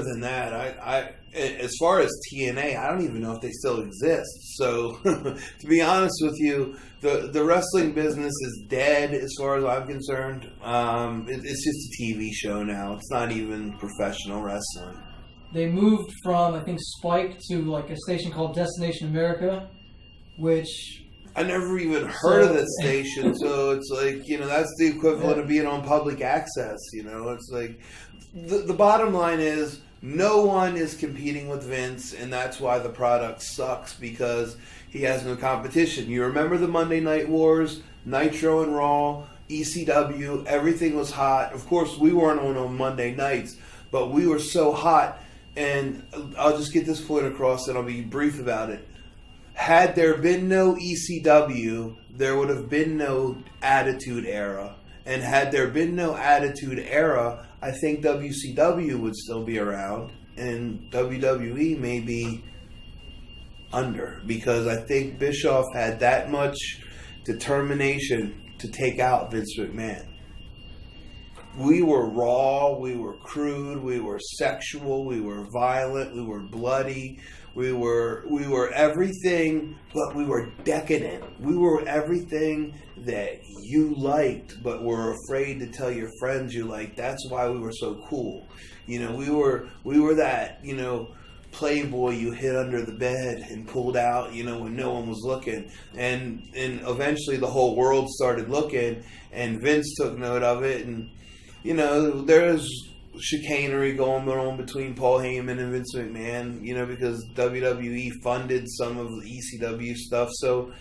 than that, I as far as TNA, I don't even know if they still exist. So to be honest with you, the wrestling business is dead as far as I'm concerned. It's just a TV show now. It's not even professional wrestling.
They moved from, I think, Spike to like a station called Destination America, which
I never even heard of that station. So it's like, that's the equivalent of being on public access. It's like the bottom line is no one is competing with Vince, and that's why the product sucks, because he has no competition. You remember the Monday Night Wars, Nitro and Raw, ECW, everything was hot. Of course, we weren't on Monday nights, but we were so hot. And I'll just get this point across, and I'll be brief about it. Had there been no ECW, there would have been no Attitude Era. And had there been no Attitude Era, I think WCW would still be around, and WWE may be under, because I think Bischoff had that much determination to take out Vince McMahon. We were raw, we were crude, we were sexual, we were violent, we were bloody, we were everything, but we were decadent. We were everything that you liked, but were afraid to tell your friends you liked. That's why we were so cool. We were that, playboy you hid under the bed and pulled out, when no one was looking. And eventually the whole world started looking, and Vince took note of it, and there's chicanery going on between Paul Heyman and Vince McMahon, because WWE funded some of the ECW stuff. So,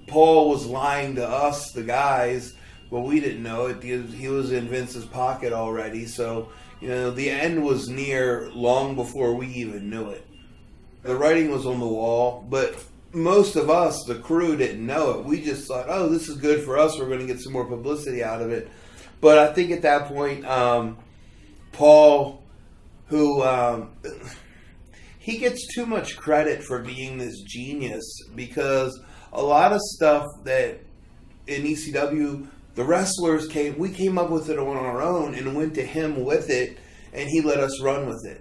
Paul was lying to us, the guys, but we didn't know it because he was in Vince's pocket already. So, the end was near long before we even knew it. The writing was on the wall, but most of us, the crew, didn't know it. We just thought, oh, this is good for us. We're going to get some more publicity out of it. But I think at that point, Paul, who he gets too much credit for being this genius, because a lot of stuff that in ECW, the wrestlers we came up with it on our own and went to him with it, and he let us run with it.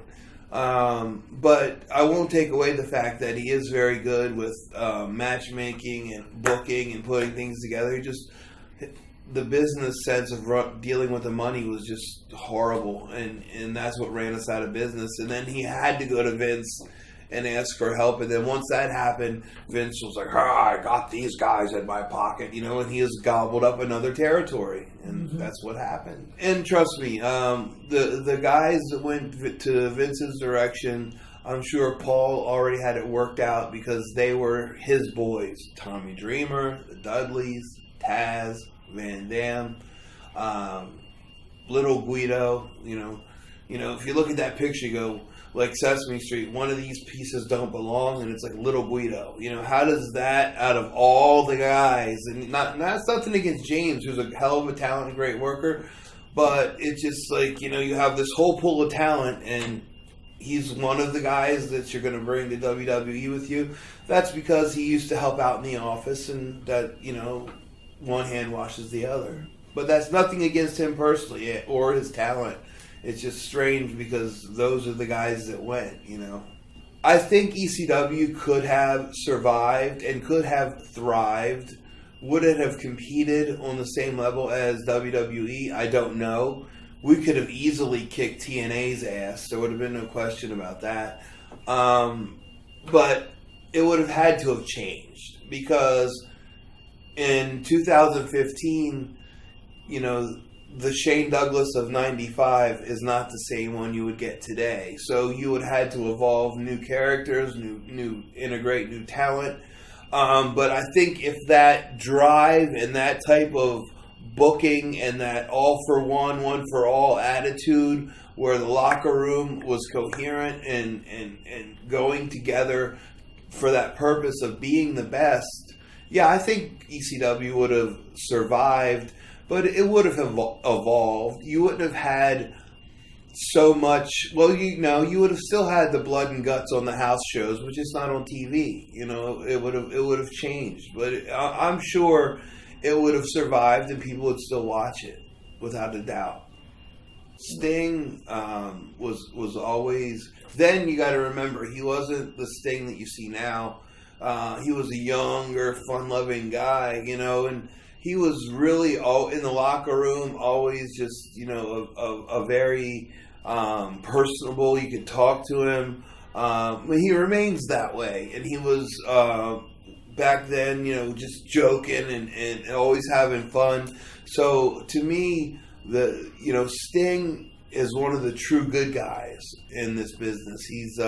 But I won't take away the fact that he is very good with matchmaking and booking and putting things together. The business sense of dealing with the money was just horrible, and that's what ran us out of business. And then he had to go to Vince and ask for help, and then once that happened, Vince was like, I got these guys in my pocket, and he has gobbled up another territory, and that's what happened. And trust me, the guys that went to Vince's direction, I'm sure Paul already had it worked out, because they were his boys. Tommy Dreamer, the Dudleys, Taz, Van Dam, Little Guido. If you look at that picture, you go, like Sesame Street, one of these pieces don't belong, and it's like Little Guido. How does that, out of all the guys, and that's nothing against James, who's a hell of a talent and great worker, but it's just like, you have this whole pool of talent, and he's one of the guys that you're going to bring to WWE with you. That's because he used to help out in the office, and that, one hand washes the other. But that's nothing against him personally or his talent. It's just strange because those are the guys that went, I think ECW could have survived and could have thrived would it have competed on the same level as WWE? I don't know. We could have easily kicked TNA's ass. There would have been no question about that. But it would have had to have changed, because in 2015, you know, the Shane Douglas of 95 is not the same one you would get today. So you would have had to evolve new characters, integrate new talent. But I think if that drive and that type of booking and that all for one, one for all attitude, where the locker room was coherent and going together for that purpose of being the best, yeah, I think ECW would have survived, but it would have evolved. You wouldn't have had so much. Well, you would have still had the blood and guts on the house shows, but just not on TV. You know, it would have changed, but I'm sure it would have survived, and people would still watch it without a doubt. Sting was always. Then you got to remember, he wasn't the Sting that you see now. He was a younger, fun-loving guy, you know, and he was really in the locker room, always just, you know, a very personable. You could talk to him. He remains that way, and he was back then, you know, just joking and always having fun. So to me, Sting is one of the true good guys in this business. He's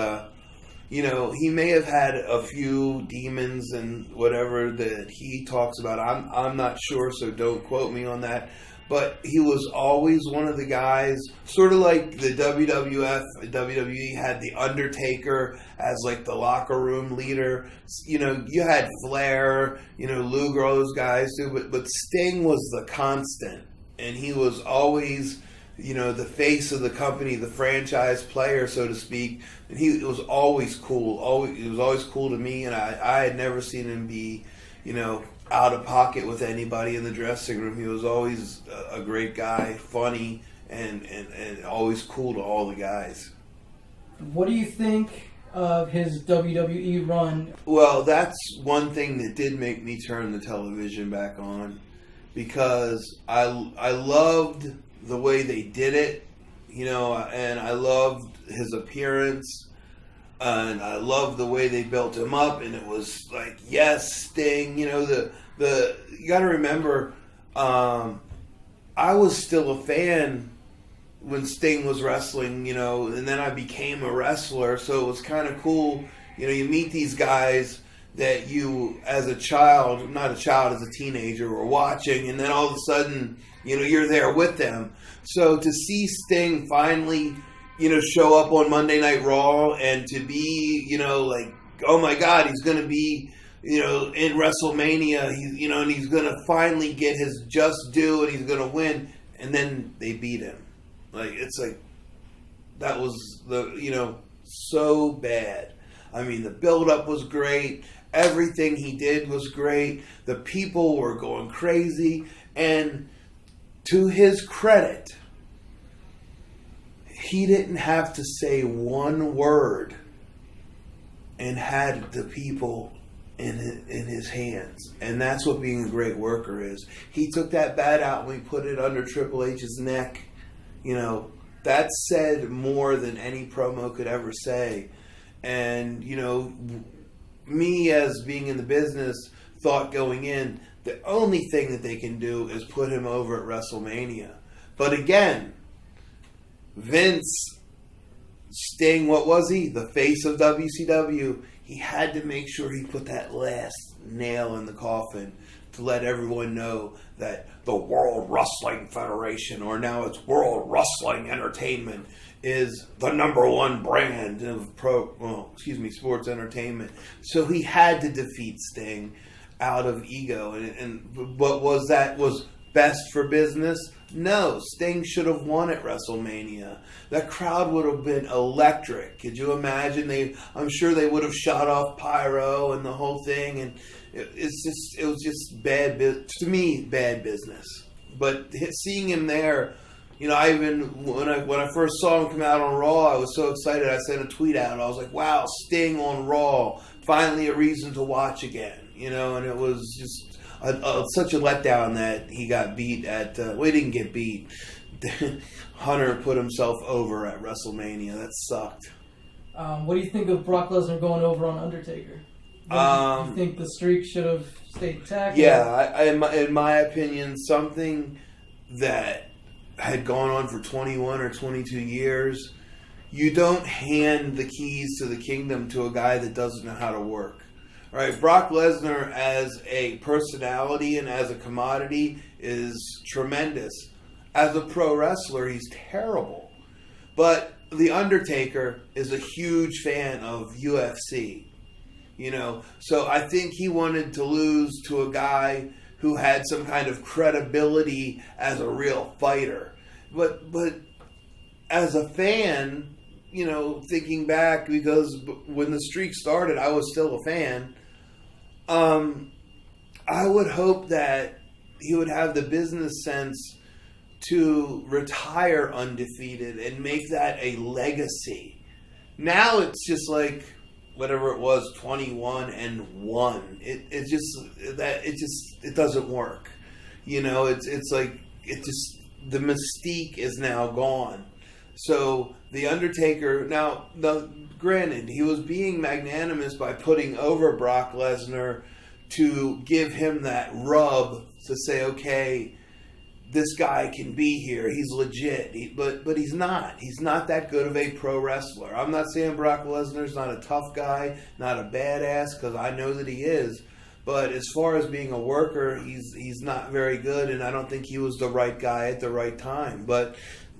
he may have had a few demons and whatever that he talks about. I'm not sure, so don't quote me on that. But he was always one of the guys, sort of like the WWE had the Undertaker as like the locker room leader. You know, you had Flair, you know, Luger, all those guys too. But Sting was the constant, and he was always, you know, the face of the company, the franchise player, so to speak. And it was always cool. It was always cool to me, and I had never seen him be, you know, out of pocket with anybody in the dressing room. He was always a great guy, funny, and always cool to all the guys.
What do you think of his WWE run?
Well, that's one thing that did make me turn the television back on, because I loved the way they did it, you know, and I loved his appearance, and I loved the way they built him up, and it was like, yes, Sting, you know, you got to remember, I was still a fan when Sting was wrestling, you know, and then I became a wrestler, so it was kind of cool, you know, you meet these guys that you, as a child, not a child, as a teenager, were watching, and then all of a sudden, you know, you're there with them. So to see Sting finally, you know, show up on Monday Night Raw, and to be, you know, like, oh my God, he's going to be, you know, in WrestleMania, and he's going to finally get his just due, and he's going to win, and then they beat him. Like, it's like, that was so bad. I mean, the build-up was great. Everything he did was great. The people were going crazy. And to his credit, he didn't have to say one word and had the people in his hands. And that's what being a great worker is. He took that bat out and we put it under Triple H's neck. You know, that said more than any promo could ever say. And, you know, me as being in the business thought going in, the only thing that they can do is put him over at WrestleMania. But again, Vince, Sting, what was he? The face of WCW. He had to make sure he put that last nail in the coffin to let everyone know that the World Wrestling Federation, or now it's World Wrestling Entertainment, is the number one brand of sports entertainment. So he had to defeat Sting out of ego. And what was best for business? No, Sting should have won at WrestleMania. That crowd would have been electric. Could you imagine? I'm sure they would have shot off pyro and the whole thing. And it was just bad business. But seeing him there, you know, when I first saw him come out on Raw, I was so excited. I sent a tweet out. I was like, "Wow, Sting on Raw! Finally, a reason to watch again." You know, and it was just, such a letdown that he got beat at. Well, he didn't get beat. Hunter put himself over at WrestleMania. That sucked.
What do you think of Brock Lesnar going over on Undertaker? You think the streak should have stayed intact?
Yeah, in my opinion, something that had gone on for 21 or 22 years, you don't hand the keys to the kingdom to a guy that doesn't know how to work. All right, Brock Lesnar as a personality and as a commodity is tremendous. As a pro wrestler, he's terrible. But The Undertaker is a huge fan of UFC. So I think he wanted to lose to a guy who had some kind of credibility as a real fighter. But as a fan, thinking back, because when the streak started, I was still a fan. I would hope that he would have the business sense to retire undefeated and make that a legacy. Now it's just like whatever it was, 21-1. It doesn't work. It's like the mystique is now gone. So the Undertaker now, granted, he was being magnanimous by putting over Brock Lesnar to give him that rub to say, okay, this guy can be here. He's legit. But he's not. He's not that good of a pro wrestler. I'm not saying Brock Lesnar's not a tough guy, not a badass, because I know that he is. But as far as being a worker, he's not very good, and I don't think he was the right guy at the right time. But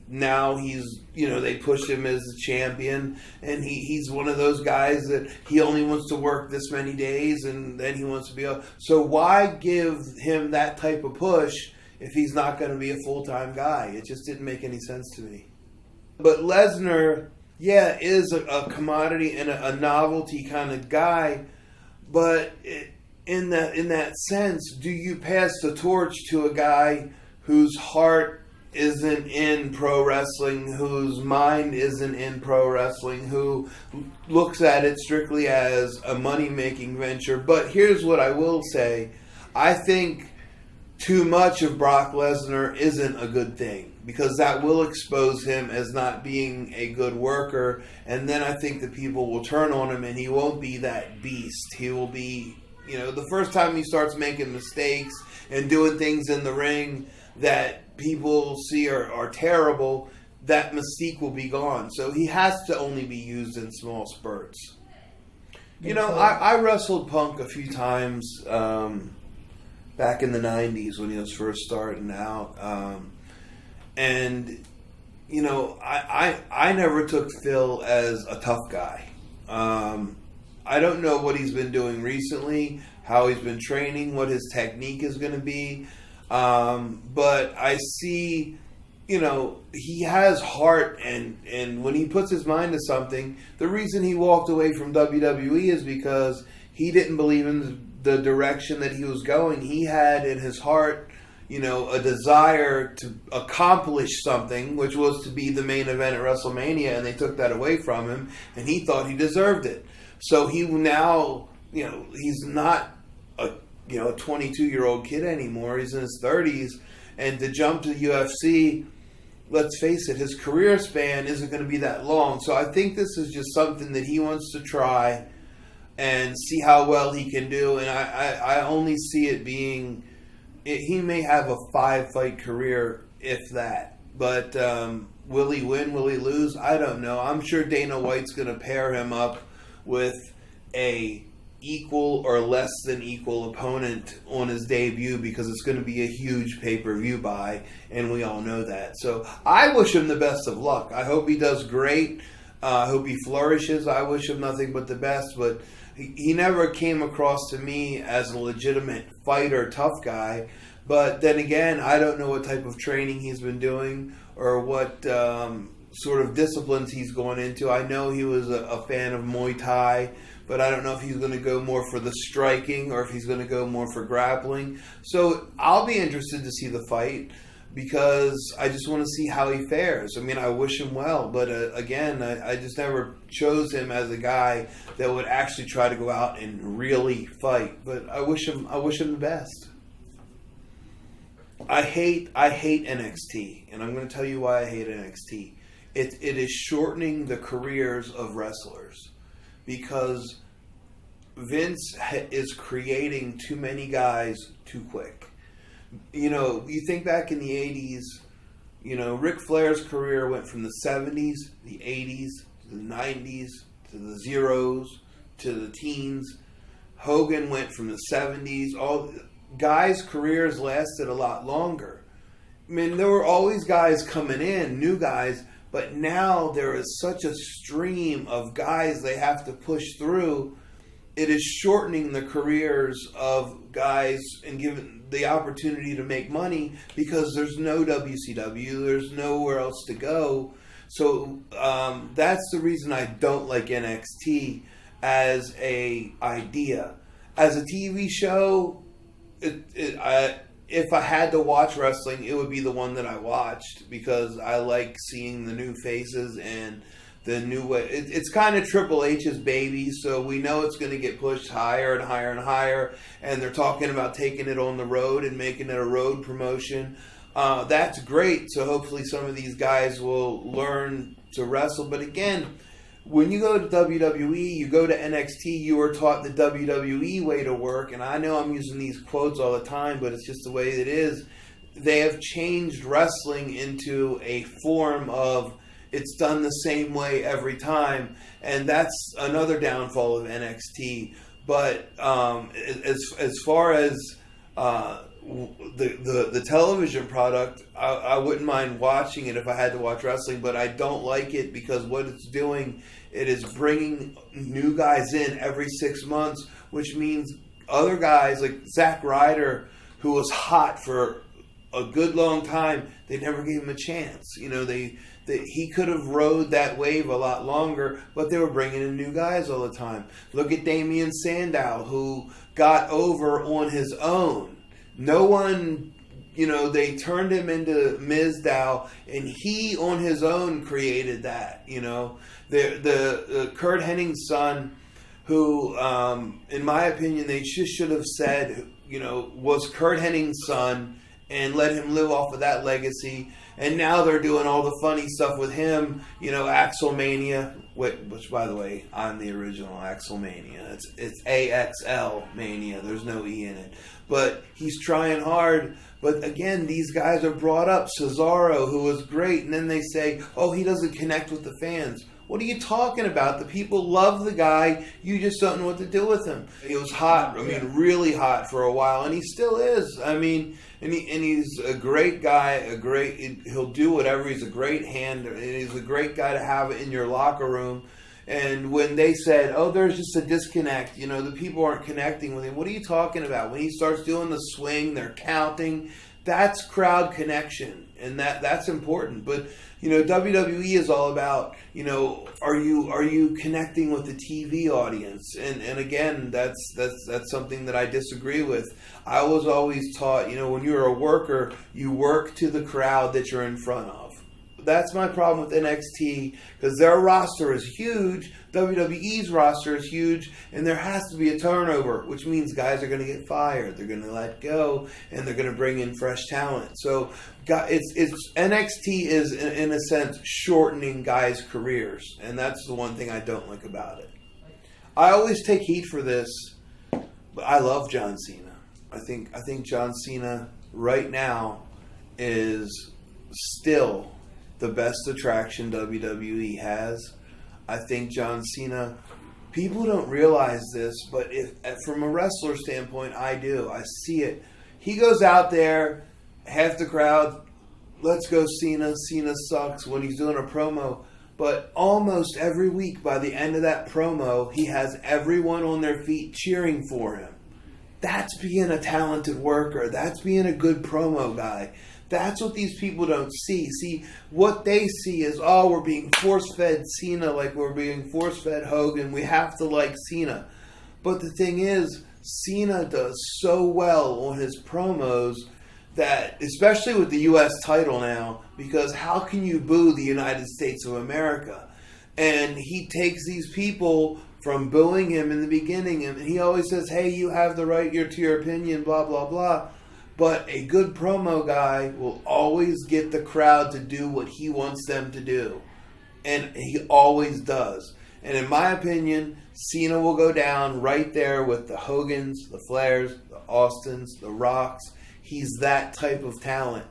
now they pushed him as the champion, and he's one of those guys that he only wants to work this many days, and then he wants to be up. So why give him that type of push if he's not going to be a full-time guy? It just didn't make any sense to me. But Lesnar, is a commodity and a novelty kind of guy, but in that sense, do you pass the torch to a guy whose heart isn't in pro wrestling, whose mind isn't in pro wrestling, who looks at it strictly as a money-making venture? But here's what I will say. I think too much of Brock Lesnar isn't a good thing, because that will expose him as not being a good worker, and then I think that people will turn on him and he won't be that beast. He will be, the first time he starts making mistakes and doing things in the ring that people see are terrible, that mystique will be gone. So he has to only be used in small spurts. I wrestled Punk a few times back in the 90s when he was first starting out. And I never took Phil as a tough guy. I don't know what he's been doing recently, how he's been training, what his technique is going to be. But I see, he has heart, and when he puts his mind to something, the reason he walked away from WWE is because he didn't believe in the direction that he was going. He had in his heart, a desire to accomplish something, which was to be the main event at WrestleMania, and they took that away from him, and he thought he deserved it. So he now, he's not a 22-year-old kid anymore. He's in his 30s, and to jump to UFC, let's face it, his career span isn't going to be that long. So I think this is just something that he wants to try and see how well he can do. And I only see it being, he may have a 5-fight career, if that. But will he win? Will he lose? I don't know. I'm sure Dana White's going to pair him up with a equal or less than equal opponent on his debut, because it's going to be a huge pay-per-view buy, and we all know that. So I wish him the best of luck. I hope he does great. I hope he flourishes. I wish him nothing but the best, but he never came across to me as a legitimate fighter, tough guy. But then again, I don't know what type of training he's been doing or what sort of disciplines he's going into. I know he was a fan of Muay Thai, but I don't know if he's going to go more for the striking or if he's going to go more for grappling. So I'll be interested to see the fight, because I just want to see how he fares. I mean, I wish him well, but again, I just never chose him as a guy that would actually try to go out and really fight. But I wish him the best. I hate NXT, and I'm going to tell you why I hate NXT. It is shortening the careers of wrestlers because Vince is creating too many guys too quick. You know, you think back in the 80s, you know, Ric Flair's career went from the 70s, the 80s, to the 90s, to the zeros, to the teens. Hogan went from the 70s. All guys' careers lasted a lot longer. I mean, there were always guys coming in, new guys, but now there is such a stream of guys they have to push through. It is shortening the careers of guys and giving the opportunity to make money because there's no WCW, there's nowhere else to go. So that's the reason I don't like NXT as a idea. As a TV show, if I had to watch wrestling, it would be the one that I watched because I like seeing the new faces and the new way. It's kind of Triple H's baby, so we know it's going to get pushed higher and higher and higher, and they're talking about taking it on the road and making it a road promotion. That's great, so hopefully some of these guys will learn to wrestle. But again, when you go to WWE, you go to NXT, you are taught the WWE way to work, and I know I'm using these quotes all the time, but it's just the way it is. They have changed wrestling into a form of it's done the same way every time, and that's another downfall of NXT. But as far as the television product, I wouldn't mind watching it if I had to watch wrestling, but I don't like it because what it's doing, it is bringing new guys in every 6 months, which means other guys like Zack Ryder, who was hot for a good long time, they never gave him a chance. You know, he could have rode that wave a lot longer, but they were bringing in new guys all the time. Look at Damien Sandow, who got over on his own. No one, you know, they turned him into Mizdow, and he on his own created that. You know, the Kurt Hennig's son, who, in my opinion, they just should have said, you know, was Kurt Hennig's son, and let him live off of that legacy. And now they're doing all the funny stuff with him, you know, Axelmania, which, by the way, I'm the original Axelmania. It's AXL Mania. There's no E in it. But he's trying hard. But again, these guys are brought up. Cesaro, who was great, and then they say, oh, he doesn't connect with the fans. What are you talking about? The people love the guy. You just don't know what to do with him. He was hot. I mean, really hot for a while, and he still is. I mean, and he's a great guy. He'll do whatever. He's a great hand, and he's a great guy to have in your locker room. And when they said, oh, there's just a disconnect, you know, the people aren't connecting with him. What are you talking about? When he starts doing the swing, they're counting. That's crowd connection, and that's important. But you know, WWE is all about, you know, are you connecting with the TV audience? And again, that's something that I disagree with. I was always taught, you know, when you're a worker, you work to the crowd that you're in front of. That's my problem with NXT, because their roster is huge, WWE's roster is huge, and there has to be a turnover, which means guys are going to get fired, they're going to let go, and they're going to bring in fresh talent. So it's NXT is, in a sense, shortening guys' careers, and that's the one thing I don't like about it. I always take heat for this, but I love John Cena. I think John Cena right now is still the best attraction WWE has. I think John Cena, people don't realize this, but from a wrestler standpoint, I do. I see it. He goes out there, half the crowd, let's go Cena, Cena sucks when he's doing a promo. But almost every week, by the end of that promo, he has everyone on their feet cheering for him. That's being a talented worker. That's being a good promo guy. That's what these people don't see. See, what they see is, oh, we're being force-fed Cena like we're being force-fed Hogan. We have to like Cena. But the thing is, Cena does so well on his promos that, especially with the U.S. title now, because how can you boo the United States of America? And he takes these people from booing him in the beginning, and he always says, hey, you have the right to your opinion, blah, blah, blah. But a good promo guy will always get the crowd to do what he wants them to do. And he always does. And in my opinion, Cena will go down right there with the Hogans, the Flairs, the Austins, the Rocks. He's that type of talent.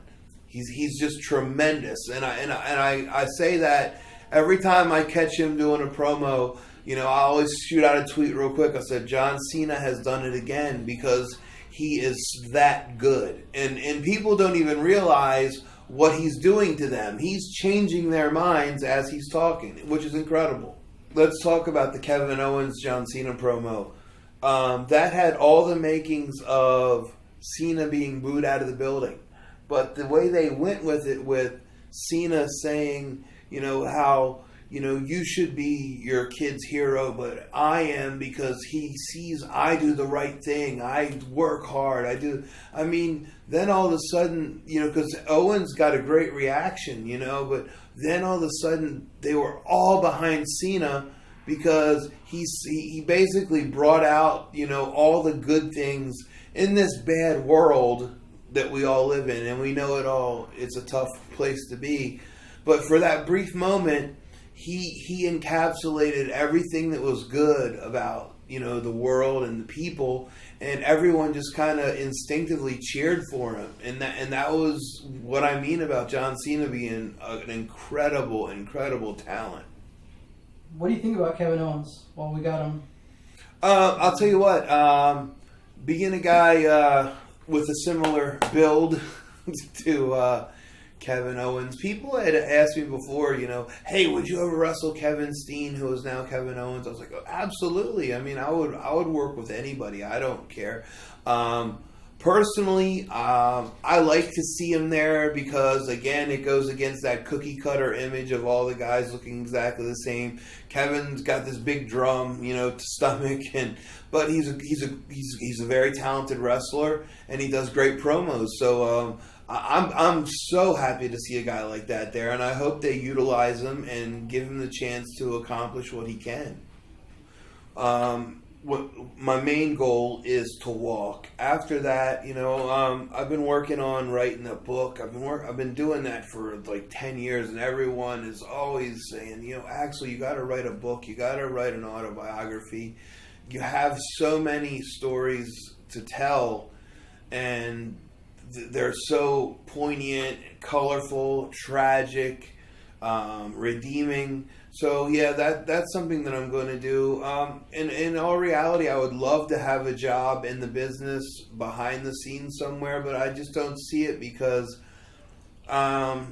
He's just tremendous. And I say that every time I catch him doing a promo, I always shoot out a tweet real quick. I said, John Cena has done it again, because he is that good. And people don't even realize what he's doing to them. He's changing their minds as he's talking, which is incredible. Let's talk about the Kevin Owens John Cena promo. That had all the makings of Cena being booed out of the building. But the way they went with it, with Cena saying, how, you should be your kid's hero, but I am, because he sees I do the right thing. I work hard. Then all of a sudden, because Owens got a great reaction, but then all of a sudden they were all behind Cena, because he basically brought out, all the good things in this bad world that we all live in, and we know it all. It's a tough place to be. But for that brief moment, he encapsulated everything that was good about, the world and the people, and everyone just kind of instinctively cheered for him. And that was what I mean about John Cena being an incredible, incredible talent.
What do you think about Kevin Owens while we got him?
I'll tell you what, being a guy with a similar build to Kevin Owens, people had asked me before, hey, would you ever wrestle Kevin Steen, who is now Kevin Owens? I was like, oh, absolutely. I would work with anybody. I don't care. Personally, I like to see him there because, again, it goes against that cookie cutter image of all the guys looking exactly the same. Kevin's got this big drum, to stomach, but he's a very talented wrestler, and he does great promos. So I'm so happy to see a guy like that there, and I hope they utilize him and give him the chance to accomplish what he can. My main goal is to walk. After that, I've been working on writing a book. I've been doing that for like 10 years, and everyone is always saying, Axl, you got to write a book. You got to write an autobiography. You have so many stories to tell, and they're so poignant, colorful, tragic, redeeming. So yeah, that's something that I'm going to do. In all reality, I would love to have a job in the business behind the scenes somewhere, but I just don't see it because, to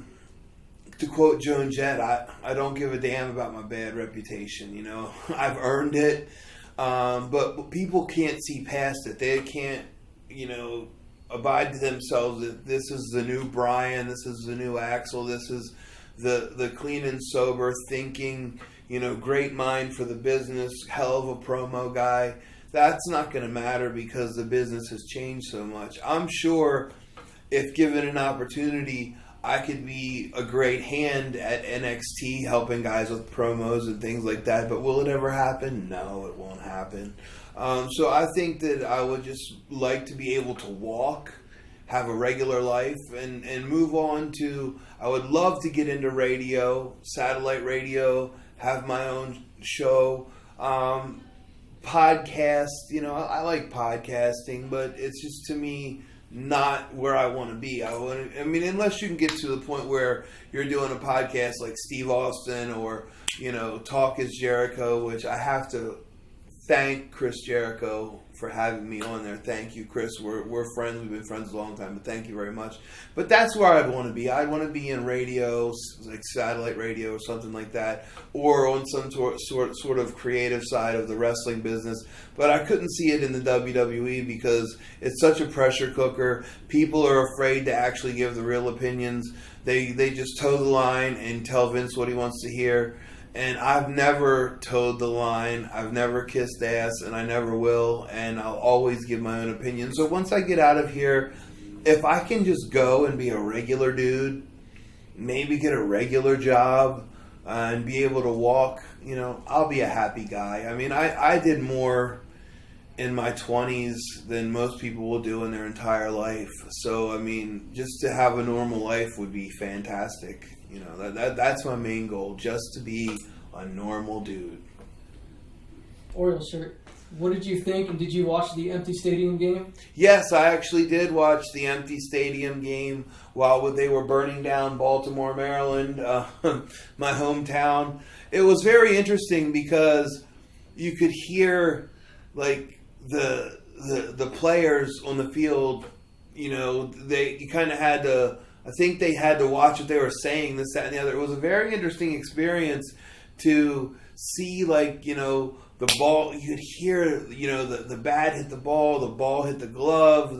quote Joan Jett, I don't give a damn about my bad reputation. I've earned it, but people can't see past it. They can't, abide to themselves that this is the new Brian, this is the new Axl, this is the clean and sober thinking, great mind for the business, hell of a promo guy. That's not going to matter because the business has changed so much. I'm sure if given an opportunity, I could be a great hand at NXT helping guys with promos and things like that, but will it ever happen? No, it won't happen. So I think that I would just like to be able to walk, have a regular life, and move on to, I would love to get into radio, satellite radio, have my own show, podcast. I like podcasting, but it's just, to me, not where I want to be. Unless you can get to the point where you're doing a podcast like Steve Austin or, Talk is Jericho, which I have to thank Chris Jericho for having me on there. Thank you, Chris. We're friends. We've been friends a long time, but thank you very much. But that's where I'd want to be. I'd want to be in radio, like satellite radio or something like that, or on some sort of creative side of the wrestling business. But I couldn't see it in the WWE because it's such a pressure cooker. People are afraid to actually give the real opinions. They just toe the line and tell Vince what he wants to hear. And I've never towed the line, I've never kissed ass, and I never will, and I'll always give my own opinion. So once I get out of here, if I can just go and be a regular dude, maybe get a regular job, and be able to walk, I'll be a happy guy. I did more in my 20s than most people will do in their entire life. So, I mean, just to have a normal life would be fantastic. You know, that's my main goal, just to be a normal dude.
Orioles shirt. What did you think, and did you watch the empty stadium game?
Yes, I actually did watch the empty stadium game while they were burning down Baltimore, Maryland, my hometown. It was very interesting because you could hear, like, the players on the field. You know, you kind of had to. I think they had to watch what they were saying, this, that, and the other. It was a very interesting experience to see, like, you know, the ball. You could hear, you know, the bat hit the ball hit the glove,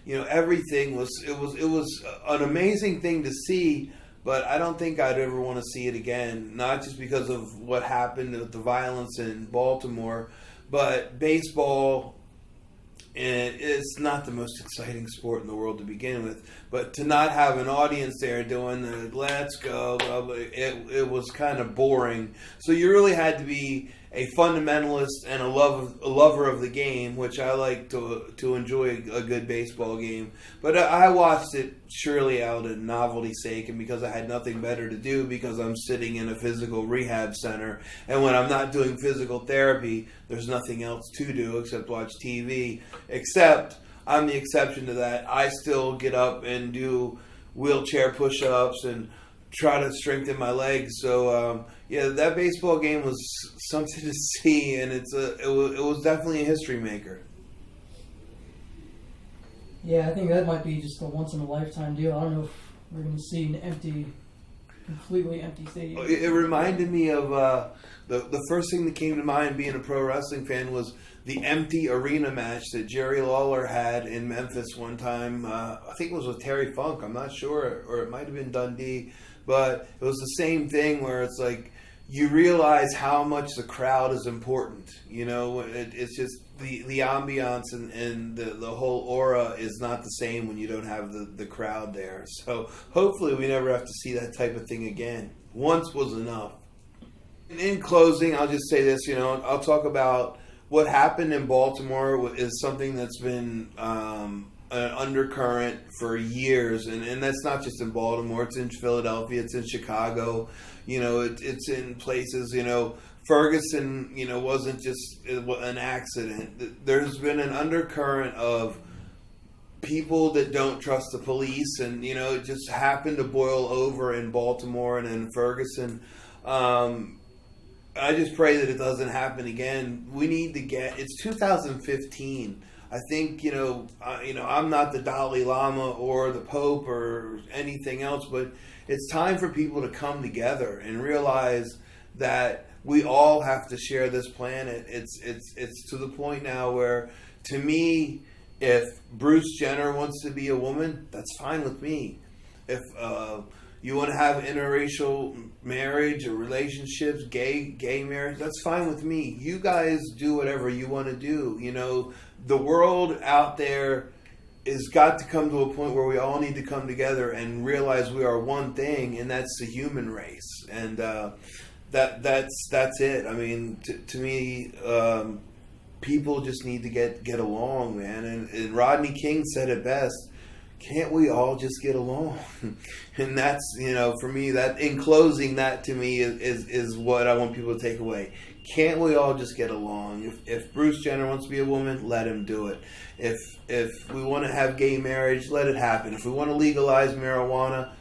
you know, everything was. It was an amazing thing to see. But I don't think I'd ever want to see it again. Not just because of what happened with the violence in Baltimore, but baseball, and it's not the most exciting sport in the world to begin with. But to not have an audience there doing the "let's go," it was kind of boring. So you really had to be a fundamentalist and a lover of the game, which I like to enjoy a good baseball game. But I watched it surely out of novelty's sake and because I had nothing better to do, because I'm sitting in a physical rehab center. And when I'm not doing physical therapy, there's nothing else to do except watch TV. Except I'm the exception to that. I still get up and do wheelchair push-ups and try to strengthen my legs. So yeah, that baseball game was something to see, and it was definitely a history maker.
Yeah, I think that might be just a once in a lifetime deal. I don't know if we're going to see an completely empty stadium.
It reminded me of the first thing that came to mind being a pro wrestling fan was the empty arena match that Jerry Lawler had in Memphis one time. I think it was with Terry Funk. I'm not sure, or it might have been Dundee. But it was the same thing where it's like you realize how much the crowd is important. You know, it's just the ambiance and the whole aura is not the same when you don't have the crowd there. So hopefully we never have to see that type of thing again. Once was enough. In closing, I'll just say this, you know, I'll talk about what happened in Baltimore is something that's been an undercurrent for years, and that's not just in Baltimore. It's in Philadelphia. It's in Chicago. You know, it's in places. You know, Ferguson. You know, wasn't just an accident. There's been an undercurrent of people that don't trust the police, and you know, it just happened to boil over in Baltimore and in Ferguson. I just pray that it doesn't happen again. We need to it's 2015. I think, you know, I'm not the Dalai Lama or the Pope or anything else, but it's time for people to come together and realize that we all have to share this planet. It's to the point now where, to me, if Bruce Jenner wants to be a woman, that's fine with me. If you want to have interracial marriage or relationships, gay marriage, that's fine with me. You guys do whatever you want to do. You know, the world out there has got to come to a point where we all need to come together and realize we are one thing, and that's the human race. And that's it. I mean, to me, people just need to get along, man. And Rodney King said it best. Can't we all just get along? And that's, you know, for me, that in closing, that to me is what I want people to take away. Can't we all just get along? If Bruce Jenner wants to be a woman, let him do it. If we want to have gay marriage, let it happen. If we want to legalize marijuana,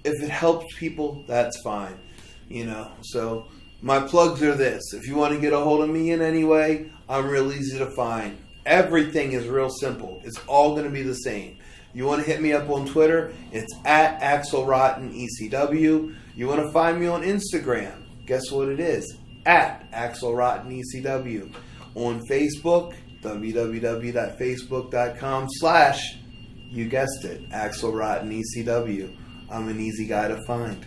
if it helps people, that's fine. You know, so my plugs are this. If you want to get a hold of me in any way, I'm real easy to find. Everything is real simple. It's all going to be the same. You want to hit me up on Twitter? It's at Axl Rotten ECW. You want to find me on Instagram? Guess what it is? At Axl Rotten ECW. On Facebook, www.facebook.com/ you guessed it, Axl Rotten ECW. I'm an easy guy to find.